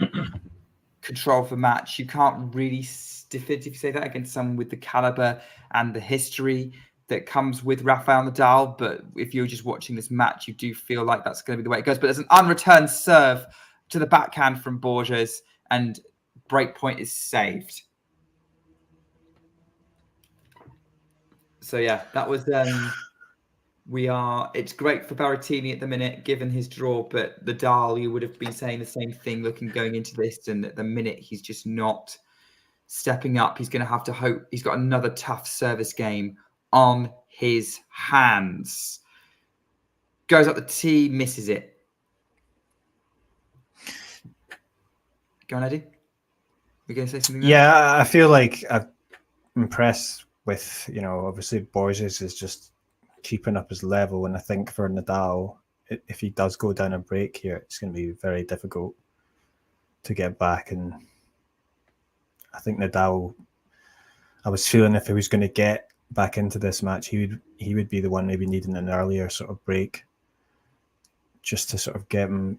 control of the match. You can't really definitively say that against someone with the caliber and the history that comes with Rafael Nadal. But if you're just watching this match, you do feel like that's going to be the way it goes. But there's an unreturned serve to the backhand from Borges, and break point is saved. So yeah, that was it's great for Berrettini at the minute, given his draw, but Nadal, you would have been saying the same thing going into this, and at the minute he's just not stepping up. He's going to have to hope he's got another tough service game on his hands. Goes up the tee, misses it. Go on, Eddie. We're going to say something there? Yeah, I feel like I'm impressed with, obviously Borges is just keeping up his level. And I think for Nadal, if he does go down a break here, it's going to be very difficult to get back. And I think Nadal, I was feeling if he was going to get back into this match, he would be the one maybe needing an earlier sort of break just to sort of get him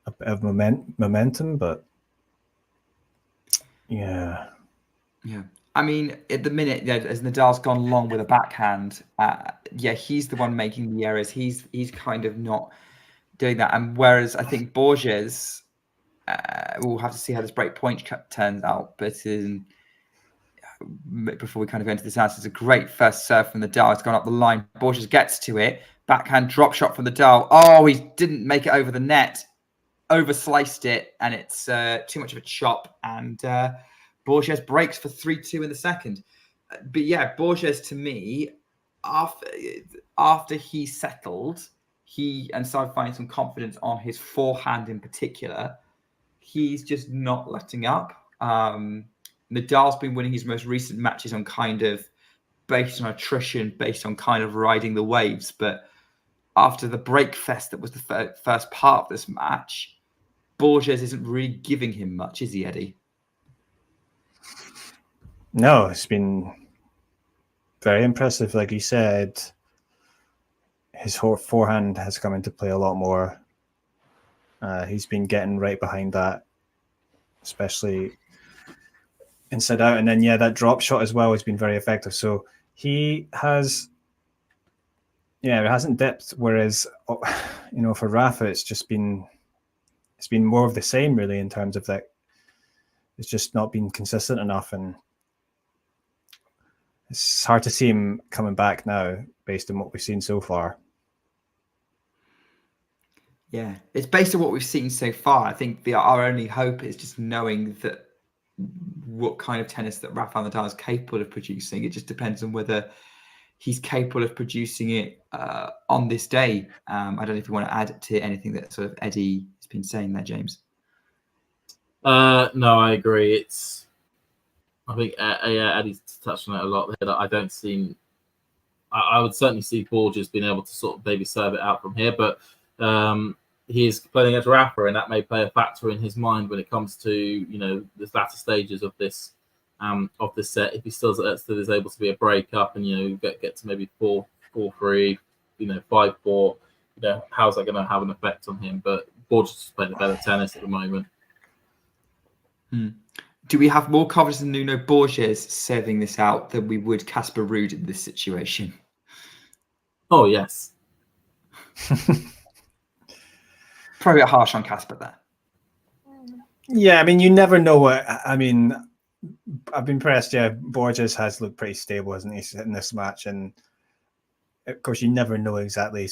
a bit of momentum. But yeah. I mean, at the minute, as Nadal's gone long with a backhand, he's the one making the errors. He's kind of not doing that. And whereas I think Borges, we'll have to see how this break point turns out. But before we kind of go into this answer, it's a great first serve from Nadal. It's gone up the line. Borges gets to it. Backhand drop shot from Nadal. Oh, he didn't make it over the net. Oversliced it, and it's too much of a chop. And Borges breaks for 3-2 in the second. But yeah, Borges to me, after he settled, and started finding some confidence on his forehand in particular, he's just not letting up. Nadal's been winning his most recent matches on kind of based on attrition, based on kind of riding the waves. But after the break fest that was the first part of this match, Borges isn't really giving him much, is he, Eddie? No, it's been very impressive. Like you said, his forehand has come into play a lot more. He's been getting right behind that, especially inside out. And then, that drop shot as well has been very effective. So he has, it hasn't dipped. Whereas, for Rafa, it's it's been more of the same, really, in terms of that. It's just not been consistent enough, and it's hard to see him coming back now based on what we've seen so far. Yeah, it's based on what we've seen so far. I think our only hope is just knowing that what kind of tennis that Rafael Nadal is capable of producing. It just depends on whether he's capable of producing it on this day. I don't know if you want to add to anything that sort of Eddie has been saying there, James. No, I agree. I think Eddie's touched on it a lot there. That I don't see. I would certainly see Borges being able to sort of maybe serve it out from here, but he is playing against Rafa, and that may play a factor in his mind when it comes to the latter stages of this set. If he still is able to be a break up and get to maybe 4-3, 5-4, how's that going to have an effect on him? But Borges is playing a better tennis at the moment. Do we have more confidence in Nuno Borges serving this out than we would Casper Ruud in this situation? Oh, yes. Probably a bit harsh on Casper there. Yeah, I mean, you never know what. I mean, I've been impressed. Yeah, Borges has looked pretty stable, hasn't he, in this match? And of course, you never know exactly.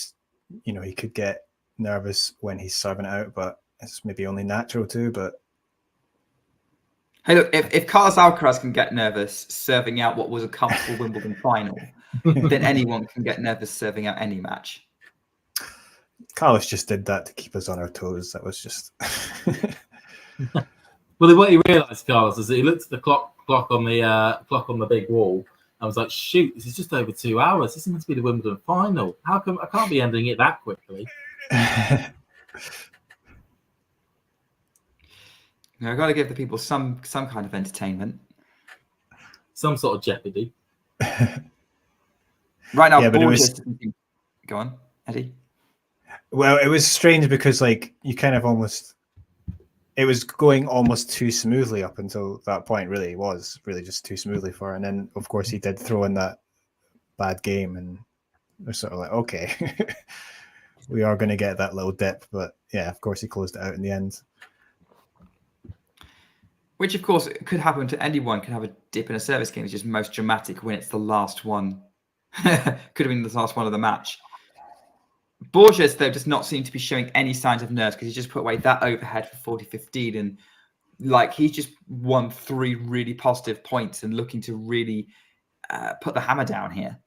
He could get nervous when he's serving it out, but it's maybe only natural too. But hey, look, if Carlos Alcaraz can get nervous serving out what was a comfortable Wimbledon final, then anyone can get nervous serving out any match. Carlos just did that to keep us on our toes. That was just. Well, what he realised, Carlos, is that he looked at the clock on the big wall. I was like, shoot, this is just over 2 hours. This is meant to be the Wimbledon final. How come I can't be ending it that quickly? I've got to give the people some kind of entertainment, some sort of jeopardy. Right now, yeah, but Borges. Go on, Eddie. Well, it was strange because you kind of almost. It was going almost too smoothly up until that point. Really, it was really just too smoothly for her. And then, of course, he did throw in that bad game, and they're sort of like, okay, we are going to get that little dip. But yeah, of course, he closed it out in the end. Which, of course, could happen to anyone. Can have a dip in a service game. It's just most dramatic when it's the last one. Could have been the last one of the match. Borges, though, does not seem to be showing any signs of nerves because he just put away that overhead for 40-15, and he's just won 3 really positive points and looking to really put the hammer down here.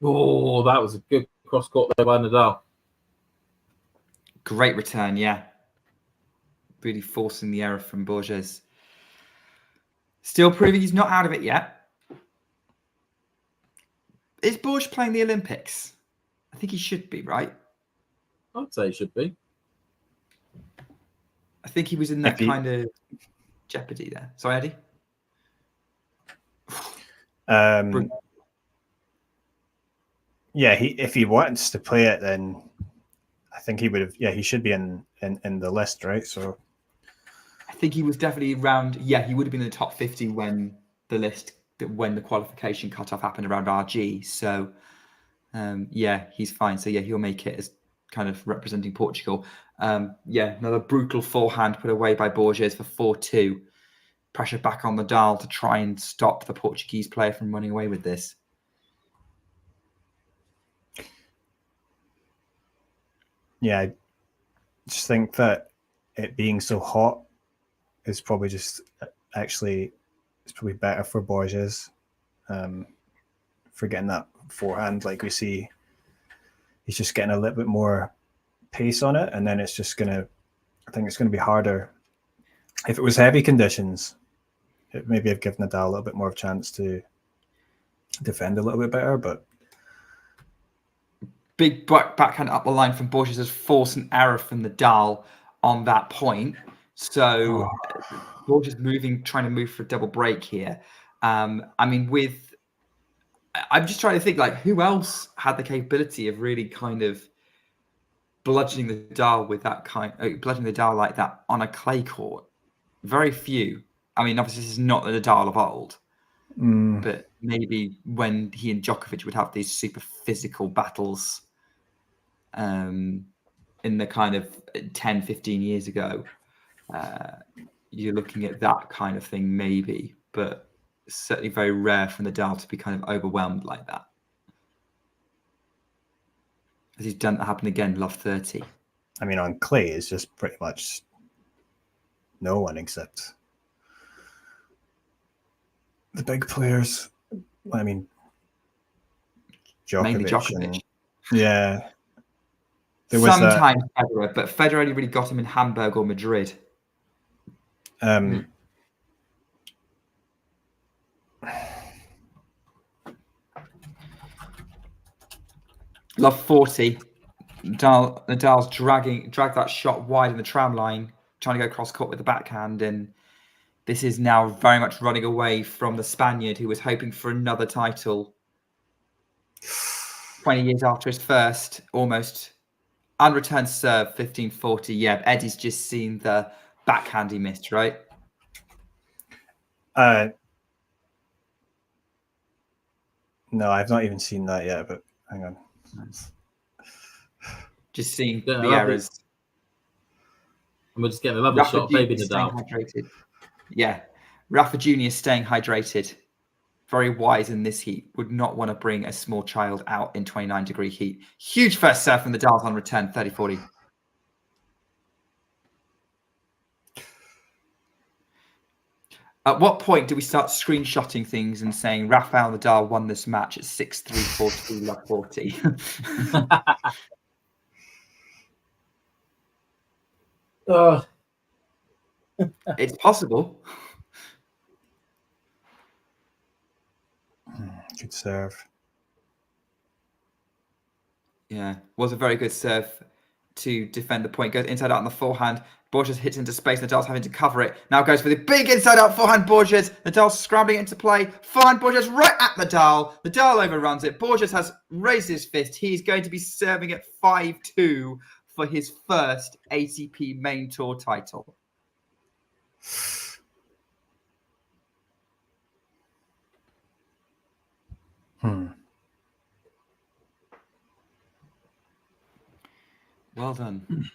Oh, that was a good cross court there by Nadal. Great return, yeah. Really forcing the error from Borges. Still proving he's not out of it yet. Is Borges playing the Olympics? I think he should be, right? I'd say he should be. I think he was in that kind of jeopardy there. Sorry, Eddie? Yeah, if he wants to play it, then I think he would have. Yeah, he should be in the list, right? So I think he was definitely around. Yeah, he would have been in the top 50 when the qualification cutoff happened around RG. So yeah, he's fine. So yeah, he'll make it as kind of representing Portugal. Yeah, another brutal forehand put away by Borges for 4-2. Pressure back on Nadal to try and stop the Portuguese player from running away with this. Yeah, I just think that it being so hot is probably just actually it's probably better for Borges for getting that forehand. Like we see, he's just getting a little bit more pace on it, and then it's just gonna. I think it's going to be harder. If it was heavy conditions, it maybe have given Nadal a little bit more of a chance to defend a little bit better, but. Big backhand up the line from Borges has forced an error from Nadal on that point. So Borges trying to move for a double break here. I mean, I'm just trying to think who else had the capability of really kind of bludgeoning the Nadal like that on a clay court. Very few. I mean, obviously this is not the Nadal of old. But maybe when he and Djokovic would have these super physical battles in the kind of 10, 15 years ago, you're looking at that kind of thing maybe, but it's certainly very rare for Nadal to be kind of overwhelmed like that. As he's done that happen again, love 30. I mean, on clay, it's just pretty much no one except the big players. I mean, Mainly Djokovic. Djokovic. Yeah. Sometimes Federer, but Federer only really got him in Hamburg or Madrid. Love 40. Nadal's dragged that shot wide in the tram line, trying to go cross court with the backhand, and this is now very much running away from the Spaniard who was hoping for another title 20 years after his first, almost. Unreturned serve, 15-40. Yeah, Eddie's just seen the backhand he missed, right? No, I've not even seen that yet, but hang on. Nice. Just seeing the errors. And we're just getting a lovely Rafa shot, baby Nadal. Hydrated. Yeah, Rafa Jr. staying hydrated. Very wise in this heat. Would not want to bring a small child out in 29-degree heat. Huge first serve from Nadal on return, 30-40. At what point do we start screenshotting things and saying Rafael Nadal won this match at 6-3, 4-2, love 40? It's possible. Good serve. Yeah, was a very good serve to defend the point. Goes inside out on the forehand. Borges hits into space. Nadal's having to cover it. Now goes for the big inside out forehand. Borges. Nadal scrambling into play. Forehand Borges right at Nadal. Nadal overruns it. Borges has raised his fist. He's going to be serving at 5-2 for his first ATP main tour title. Well done.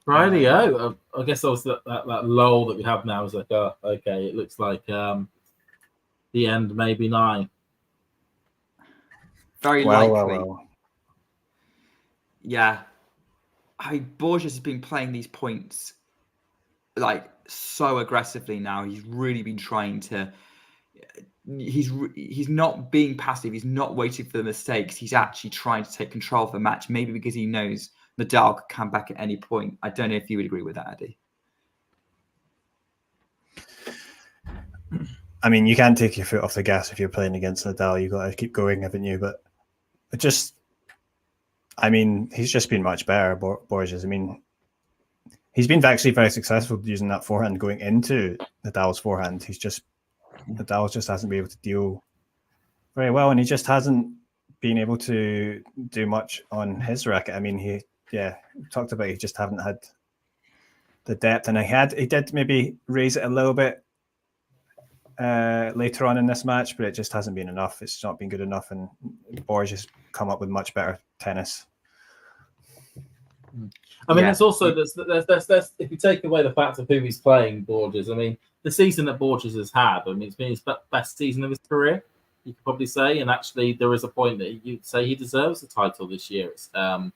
Rightio. I guess that lull that we have now is like, okay, it looks like the end maybe 9. Very likely. Yeah. Borges has been playing these points like so aggressively now. He's really been trying to. He's not being passive. He's not waiting for the mistakes. He's actually trying to take control of the match. Maybe because he knows Nadal could come back at any point. I don't know if you would agree with that, Eddie. I mean, you can't take your foot off the gas if you're playing against Nadal. You've got to keep going, haven't you? But it just, I mean, he's just been much better, Borges. I mean, he's been actually very successful using that forehand going into Nadal's forehand. Nadal just hasn't been able to deal very well, and he just hasn't been able to do much on his racket. I mean, he talked about he just haven't had the depth, and he did maybe raise it a little bit later on in this match, but it just hasn't been enough. It's not been good enough, and Borges has come up with much better tennis. I mean, it's also there's if you take away the fact of who he's playing, Borges. I mean, the season that Borges has had, I mean, it's been his best season of his career, you could probably say. And actually, there is a point that you'd say he deserves the title this year. And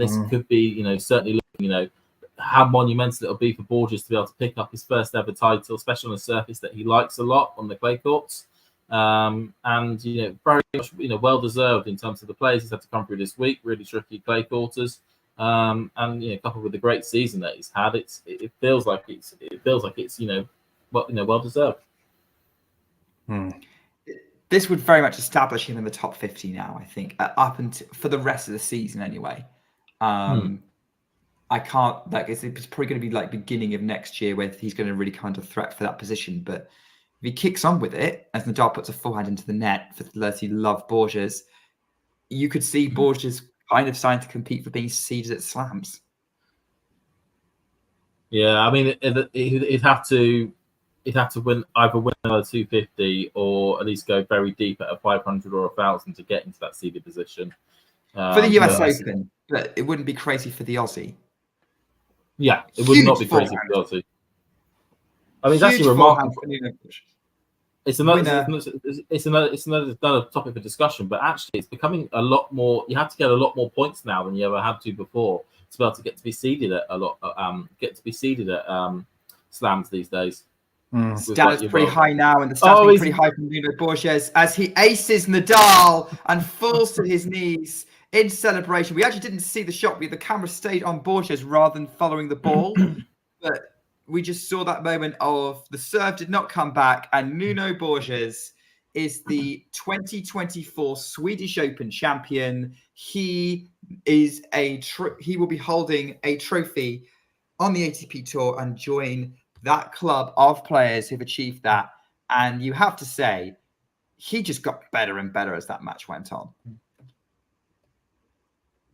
this could be, certainly, how monumental it'll be for Borges to be able to pick up his first ever title, especially on a surface that he likes a lot, on the clay courts. And very much, well deserved in terms of the players he's had to come through this week. Really tricky clay quarters. And coupled with the great season that he's had, it feels like it's well deserved. This would very much establish him in the top 50 now, I think, up until for the rest of the season anyway. I can't it's probably going to be like beginning of next year where he's going to really kind of threat for that position. But if he kicks on with it, as Nadal puts a forehand into the net for Lurty Love Borges, you could see Borges kind of starting to compete for being seeded at slams. Yeah, I mean, he'd have to he'd have to either win another 250 or at least go very deep at a 500 or 1,000 to get into that seeded position. For the US Open, but it wouldn't be crazy for the Aussie. Yeah, it would not be crazy for the Aussie. I mean, it's actually remarkable. It's another topic for discussion, but actually, it's becoming a lot more. You have to get a lot more points now than you ever had to before to be able to get to be seeded at a lot. Slams these days. Stat is pretty high now, and the stats is pretty high from Nuno Borges as he aces Nadal and falls to his knees in celebration. We actually didn't see the shot. The camera stayed on Borges rather than following the ball, but we just saw that moment of the serve did not come back, and Nuno Borges is the 2024 Swedish Open champion. He is he will be holding a trophy on the ATP Tour and join that club of players who've achieved that. And you have to say, he just got better and better as that match went on.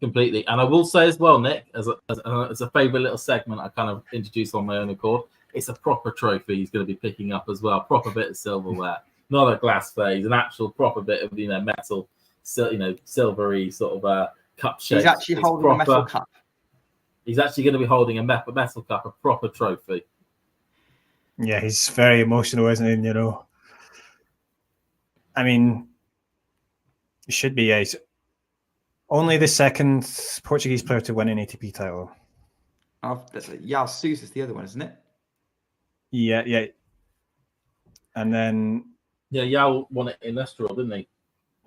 Completely. And I will say as well, Nick, as a favourite little segment I kind of introduced on my own accord, it's a proper trophy he's going to be picking up as well. Proper bit of silverware, not a glass vase, an actual proper bit of metal, silvery sort of cup shape. He's actually holding a metal cup. He's actually going to be holding a metal cup, a proper trophy. Yeah, he's very emotional, isn't he? I mean, he should be. He's only the second Portuguese player to win an ATP title. Oh, that's Yao Souza's the other one, isn't it? Yeah. And then Yao won it in Estoril, didn't he?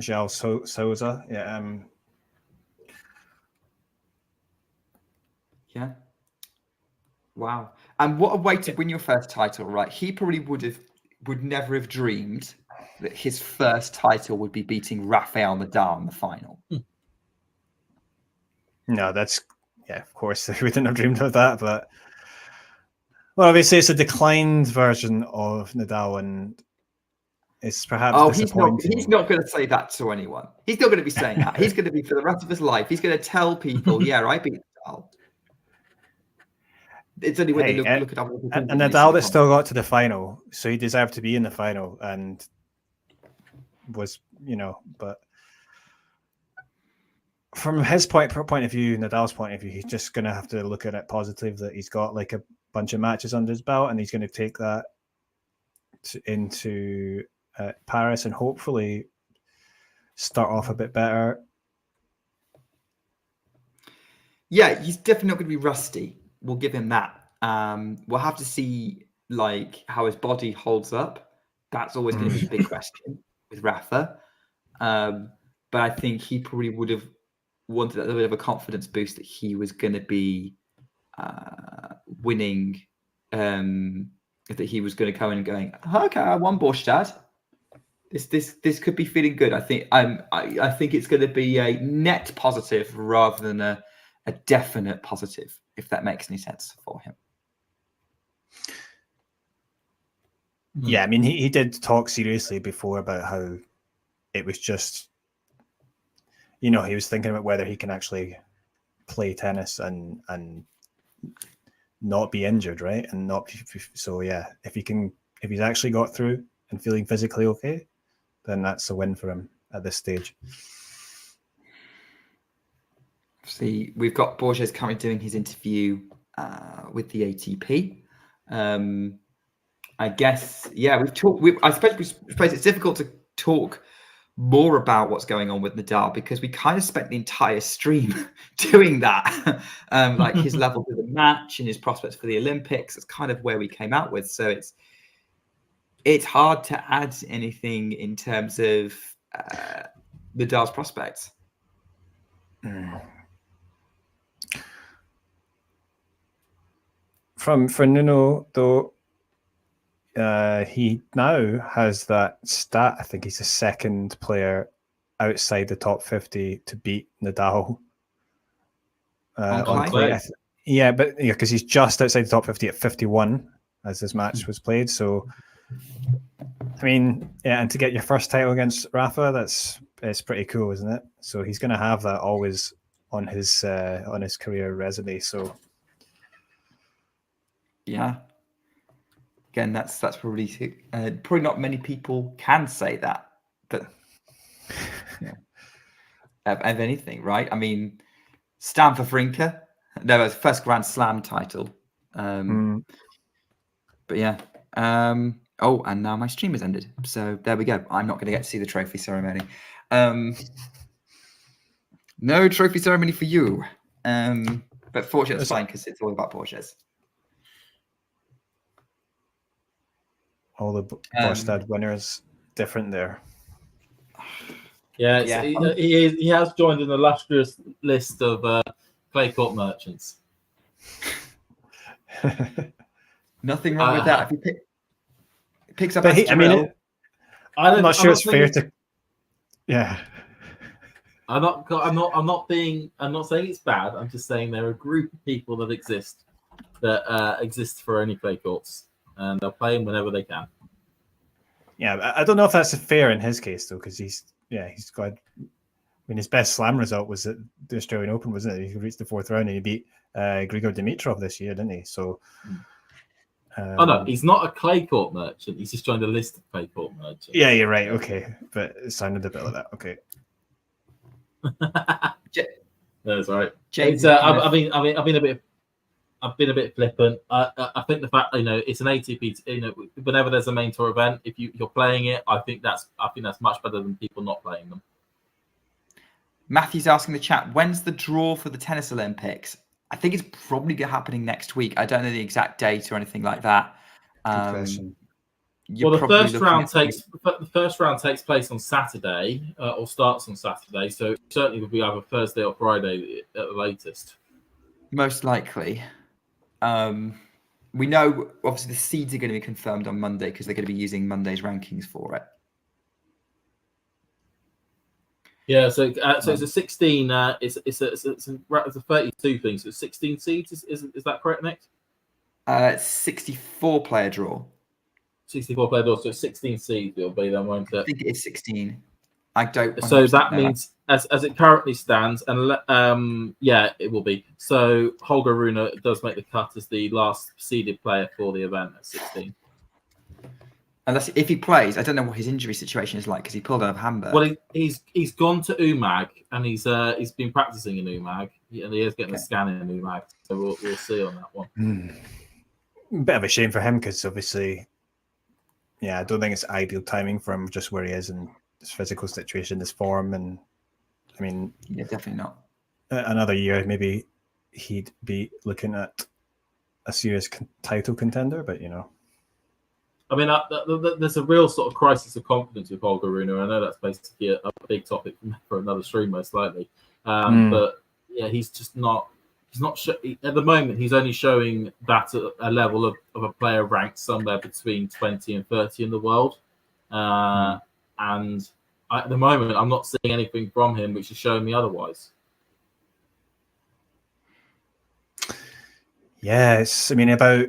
Yao Souza, yeah. Yeah. Wow. And what a way to win your first title, right? He probably would never have dreamed that his first title would be beating Rafael Nadal in the final. No, of course, they wouldn't have dreamed of that, but obviously it's a declined version of Nadal, and it's perhaps disappointing. He's not going to say that to anyone. He's not going to be saying that. He's going to be, for the rest of his life, he's going to tell people, yeah, I beat Nadal. It's only when they look at other people. And Nadal that still got to the final, so he deserved to be in the final, and was, but from his point of view, Nadal's point of view, he's just going to have to look at it positive that he's got like a bunch of matches under his belt, and he's going to take that into Paris and hopefully start off a bit better. Yeah, he's definitely not going to be rusty. We'll give him that. We'll have to see how his body holds up. That's always going to be a big question with Rafa. But I think he probably would have wanted a little bit of a confidence boost that he was going to be winning. That he was going to come in and going, okay, I won Bastad. This could be feeling good. I think it's going to be a net positive rather than a definite positive, if that makes any sense for him. Yeah, I mean, he did talk seriously before about how it was just, he was thinking about whether he can actually play tennis and not be injured, right? And not so yeah. If he's actually got through and feeling physically okay, then that's a win for him at this stage. See, we've got Borges currently doing his interview with the ATP. I guess, yeah, we've talked. I suppose it's difficult to talk more about what's going on with Nadal because we kind of spent the entire stream doing that, like his level to the match and his prospects for the Olympics. It's kind of where we came out with. So it's hard to add anything in terms of Nadal's prospects. For Nuno, though, he now has that stat. I think he's the second player outside the top 50 to beat Nadal on clay. Yeah, but because he's just outside the top 50 at 51 as this match was played. So, I mean, yeah, and to get your first title against Rafa, it's pretty cool, isn't it? So he's going to have that always on his career resume. So. Yeah. again, that's probably not many people can say that, but of anything, right? I mean, Stan Wawrinka, no, it's first Grand Slam title. But yeah. Oh, and now my stream has ended. So there we go. I'm not going to get to see the trophy ceremony. No trophy ceremony for you. But fortunately, it's fine because it's all about Borges. All the Bastad winners different there. Yeah, he has joined an illustrious list of clay court merchants. Nothing wrong with that. If he picks up, but I'm not sure it's fair to. Yeah. I'm not saying it's bad. I'm just saying there are a group of people that exist for only clay courts, and they'll play them whenever they can. Yeah, I don't know if that's fair in his case though, because he's got. I mean, his best slam result was at the Australian Open, wasn't it? He reached the fourth round and he beat Grigor Dimitrov this year, didn't he? So. No, he's not a clay court merchant. He's just joined a list of clay court merchants. Yeah, you're right. Okay, but it sounded a bit like that. Okay. That's right. I've been a bit flippant. I think the fact it's an ATP. Whenever there's a main tour event, if you're playing it, I think that's much better than people not playing them. Matthew's asking the chat, when's the draw for the tennis Olympics? I think it's probably happening next week. I don't know the exact date or anything like that. Good question. The first round takes place on Saturday, or starts on Saturday. So it certainly will be either Thursday or Friday at the latest. Most likely. We know obviously the seeds are going to be confirmed on Monday because they're going to be using Monday's rankings for it. Yeah, so it's a 16. It's a 32 thing. So it's 16 seeds. Is that correct, Nick? 64 player draw. 64 player draw. So 16 seeds will be then, won't it? I think it is 16. I don't. So that means as it currently stands, and it will be. So Holger Rune does make the cut as the last seeded player for the event at 16. Unless if he plays, I don't know what his injury situation is like because he pulled out of Hamburg. Well, he's gone to UMAG and he's been practicing in UMAG and he is getting a scan in UMAG. So we'll see on that one. Bit of a shame for him because obviously, I don't think it's ideal timing for him just where he is and his physical situation, his form, and I mean, definitely not. Another year, maybe he'd be looking at a serious title contender, but I mean, there's a real sort of crisis of confidence with Holger Rune. I know that's basically a big topic for another stream, most likely. But yeah, he's just not. He's not at the moment. He's only showing that at a level of a player ranked somewhere between 20 and 30 in the world. And at the moment, I'm not seeing anything from him which is showing me otherwise. Yeah, it's about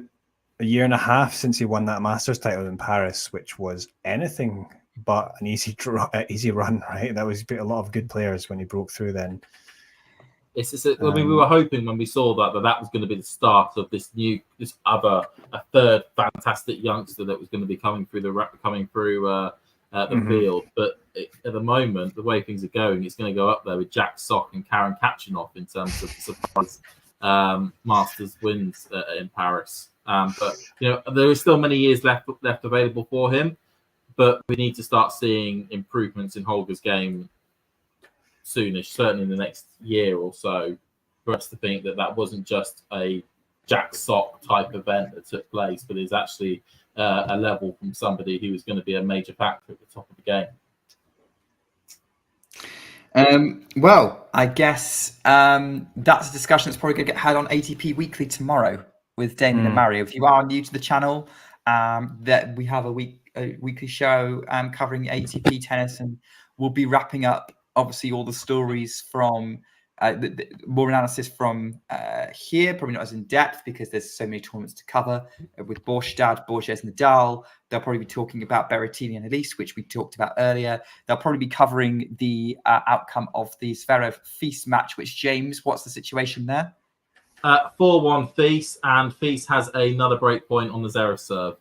a year and a half since he won that Masters title in Paris, which was anything but an easy run, right? That was a lot of good players when he broke through then. I mean, we were hoping when we saw that was going to be the start of a third fantastic youngster that was going to be coming through the field. But at the moment, the way things are going, it's going to go up there with Jack Sock and Karen Khachanov in terms of surprise Masters wins in Paris. But there is still many years left available for him. But we need to start seeing improvements in Holger's game soonish, certainly in the next year or so, for us to think that wasn't just a Jack Sock type event that took place, but is actually a level from somebody who is going to be a major factor at the top of the game. Well, I guess that's a discussion that's probably going to get had on ATP Weekly tomorrow with Damien and Mario. If you are new to the channel, that we have a weekly show covering the ATP tennis, and we'll be wrapping up obviously all the stories from more analysis from here, probably not as in depth because there's so many tournaments to cover with Bastad, Borges, Nadal. They'll probably be talking about Berrettini and Elise, which we talked about earlier. They'll probably be covering the outcome of the Zverev-Fils match, which, James, what's the situation there? 4-1 Fils, and Fils has another break point on the Zverev serve.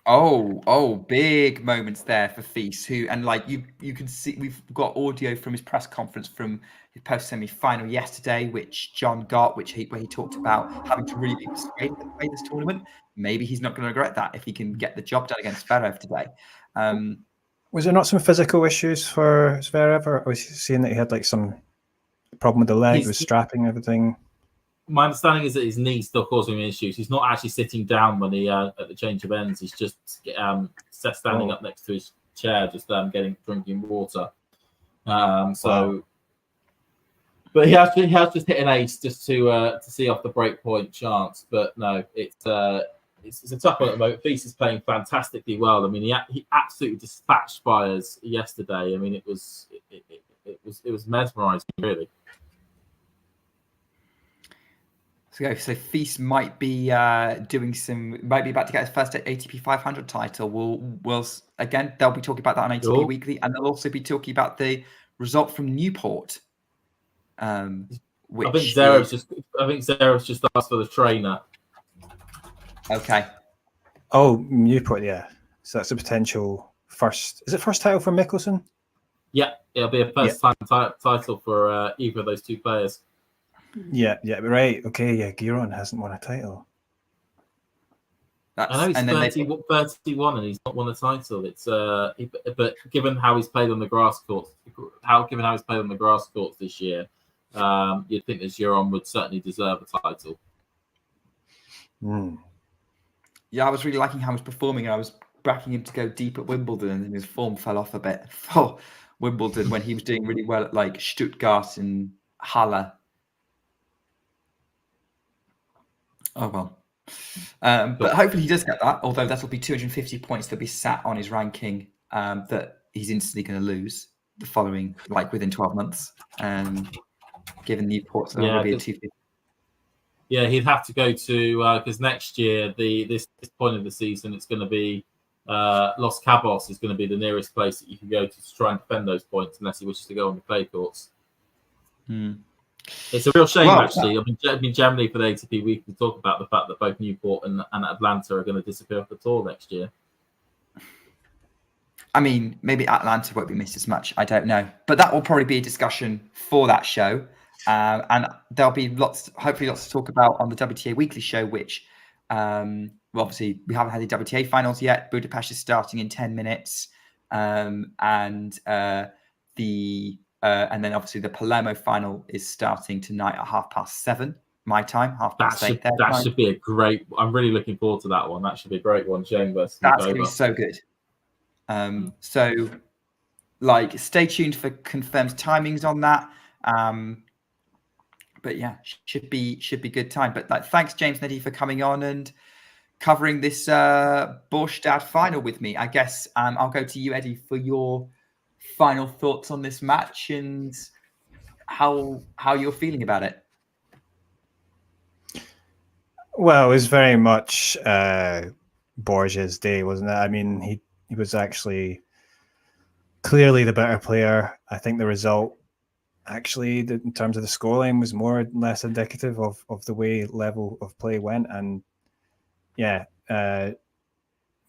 Oh, big moments there for Feast, who, and like you can see, we've got audio from his press conference from his post semi-final yesterday, which John got, where he talked about having to really be persuaded to play this tournament. Maybe he's not going to regret that if he can get the job done against Zverev today. Was there not some physical issues for Zverev, or was he saying that he had like some problem with the leg, with strapping and everything? My understanding is that his knee's still causing him issues. He's not actually sitting down when he at the change of ends. He's just standing up next to his chair, just drinking water. But he has just hit an ace just to see off the break point chance. But no, it's a tough one at the moment. Feast is playing fantastically well. I mean, he absolutely dispatched Spires yesterday. I mean, it was mesmerising, really. So Feast might be might be about to get his first ATP 500 title. We'll again, they'll be talking about that on ATP Weekly, and they'll also be talking about the result from Newport. Which I think Zverev's just asked for the trainer. Okay. Oh, Newport, yeah. So that's a potential first. Is it first title for Mickelson? Yeah, it'll be a first-time title for either of those two players. Yeah, right. Okay, yeah, Giron hasn't won a title. I know he's 31 and he's not won a title. It's but given how he's played on the grass courts, this year, you'd think that Giron would certainly deserve a title. Yeah, I was really liking how he was performing, and I was backing him to go deep at Wimbledon, and his form fell off a bit for Wimbledon when he was doing really well at like Stuttgart and Halle. Oh well. But hopefully he does get that, although that'll be 250 points that'll be sat on his ranking that he's instantly going to lose the following, like within 12 months. Given Newport's will be a 250. Yeah, he'd have to go to because next year this point of the season it's going to be Los Cabos is going to be the nearest place that you can go to try and defend those points unless he wishes to go on the clay courts. It's a real shame, actually. I mean, generally for the ATP Week, we talk about the fact that both Newport and Atlanta are going to disappear off the tour next year. I mean, maybe Atlanta won't be missed as much. I don't know. But that will probably be a discussion for that show. And there'll be hopefully lots to talk about on the WTA Weekly show, which obviously we haven't had the WTA finals yet. Budapest is starting in 10 minutes. And then obviously the Palermo final is starting tonight at 7:30 my time, 8:30 their time. That should be a great. I'm really looking forward to that one. That should be a great one. Shane versus That's going to be so good. So, like, stay tuned for confirmed timings on that. But yeah, should be good time. But like, thanks James Neddy for coming on and covering this Bastad final with me. I guess I'll go to you, Eddie, for your final thoughts on this match and how you're feeling about it. Well, it was very much Borges' day, wasn't it? I mean, he was actually clearly the better player. I think the result actually, in terms of the scoreline, was more or less indicative of the way level of play went. And yeah,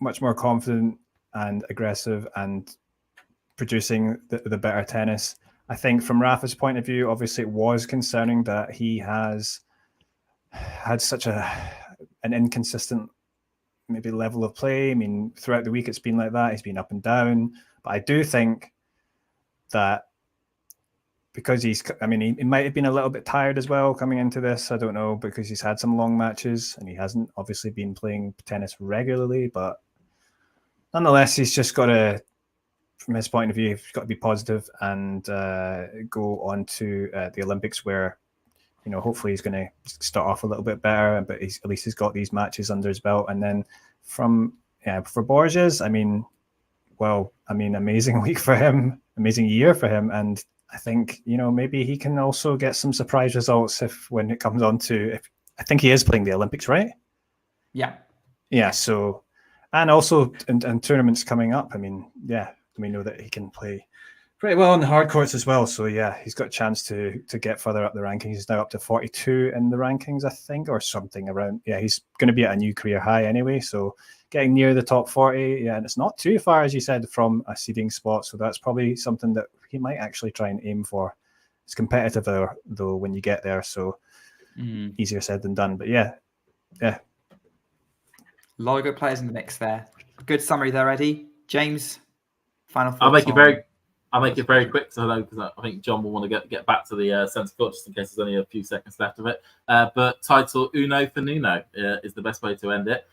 much more confident and aggressive and producing the better tennis. I think from Rafa's point of view, obviously it was concerning that he has had such an inconsistent maybe level of play. I mean, throughout the week it's been like that. He's been up and down. But I do think that because he might have been a little bit tired as well coming into this. I don't know, because he's had some long matches and he hasn't obviously been playing tennis regularly. But nonetheless, he's just got to, from his point of view, he's got to be positive and go on to the Olympics where, you know, hopefully he's going to start off a little bit better, but at least he's got these matches under his belt. And then for Borges, amazing week for him, amazing year for him. And I think, you know, maybe he can also get some surprise results when it comes on to, I think he is playing the Olympics, right? Yeah. Yeah. So, and also in tournaments coming up, I mean, yeah, we know that he can play pretty well on the hard courts as well. So yeah, he's got a chance to get further up the rankings. He's now up to 42 in the rankings, I think, or something around. Yeah, he's going to be at a new career high anyway. So getting near the top 40, yeah, and it's not too far, as you said, from a seeding spot. So that's probably something that he might actually try and aim for. It's competitive though when you get there. So easier said than done. But yeah. A lot of good players in the mix there. Good summary there, Eddie. James, final thoughts. I'll make it very quick, because I think John will want to get back to the centre court, just in case there's only a few seconds left of it. But title Uno for Nuno is the best way to end it.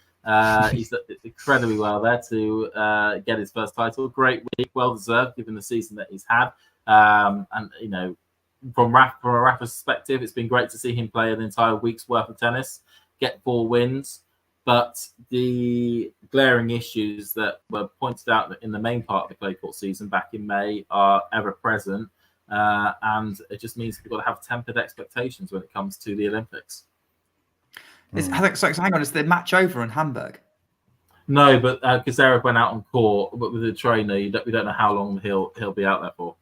He's done incredibly well there to get his first title. Great week, well deserved given the season that he's had. And from a Rafa's perspective, it's been great to see him play an entire week's worth of tennis, get 4 wins. But the glaring issues that were pointed out in the main part of the clay court season back in May are ever present. And it just means we've got to have tempered expectations when it comes to the Olympics. So hang on, is the match over in Hamburg? No, but Kazarev went out on court, but with the trainer, we don't know how long he'll be out there for.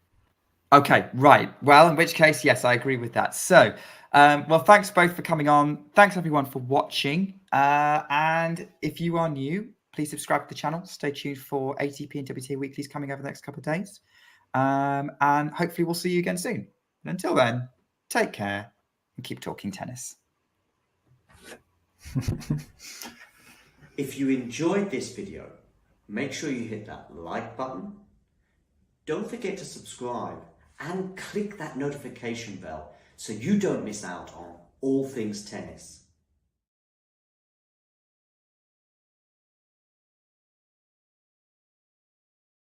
Okay, right. Well, in which case, yes, I agree with that. So, well, thanks both for coming on. Thanks everyone for watching. And if you are new, please subscribe to the channel. Stay tuned for ATP and WTA weeklies coming over the next couple of days. And hopefully we'll see you again soon. And until then, take care and keep talking tennis. If you enjoyed this video, make sure you hit that like button. Don't forget to subscribe and click that notification bell so you don't miss out on all things tennis.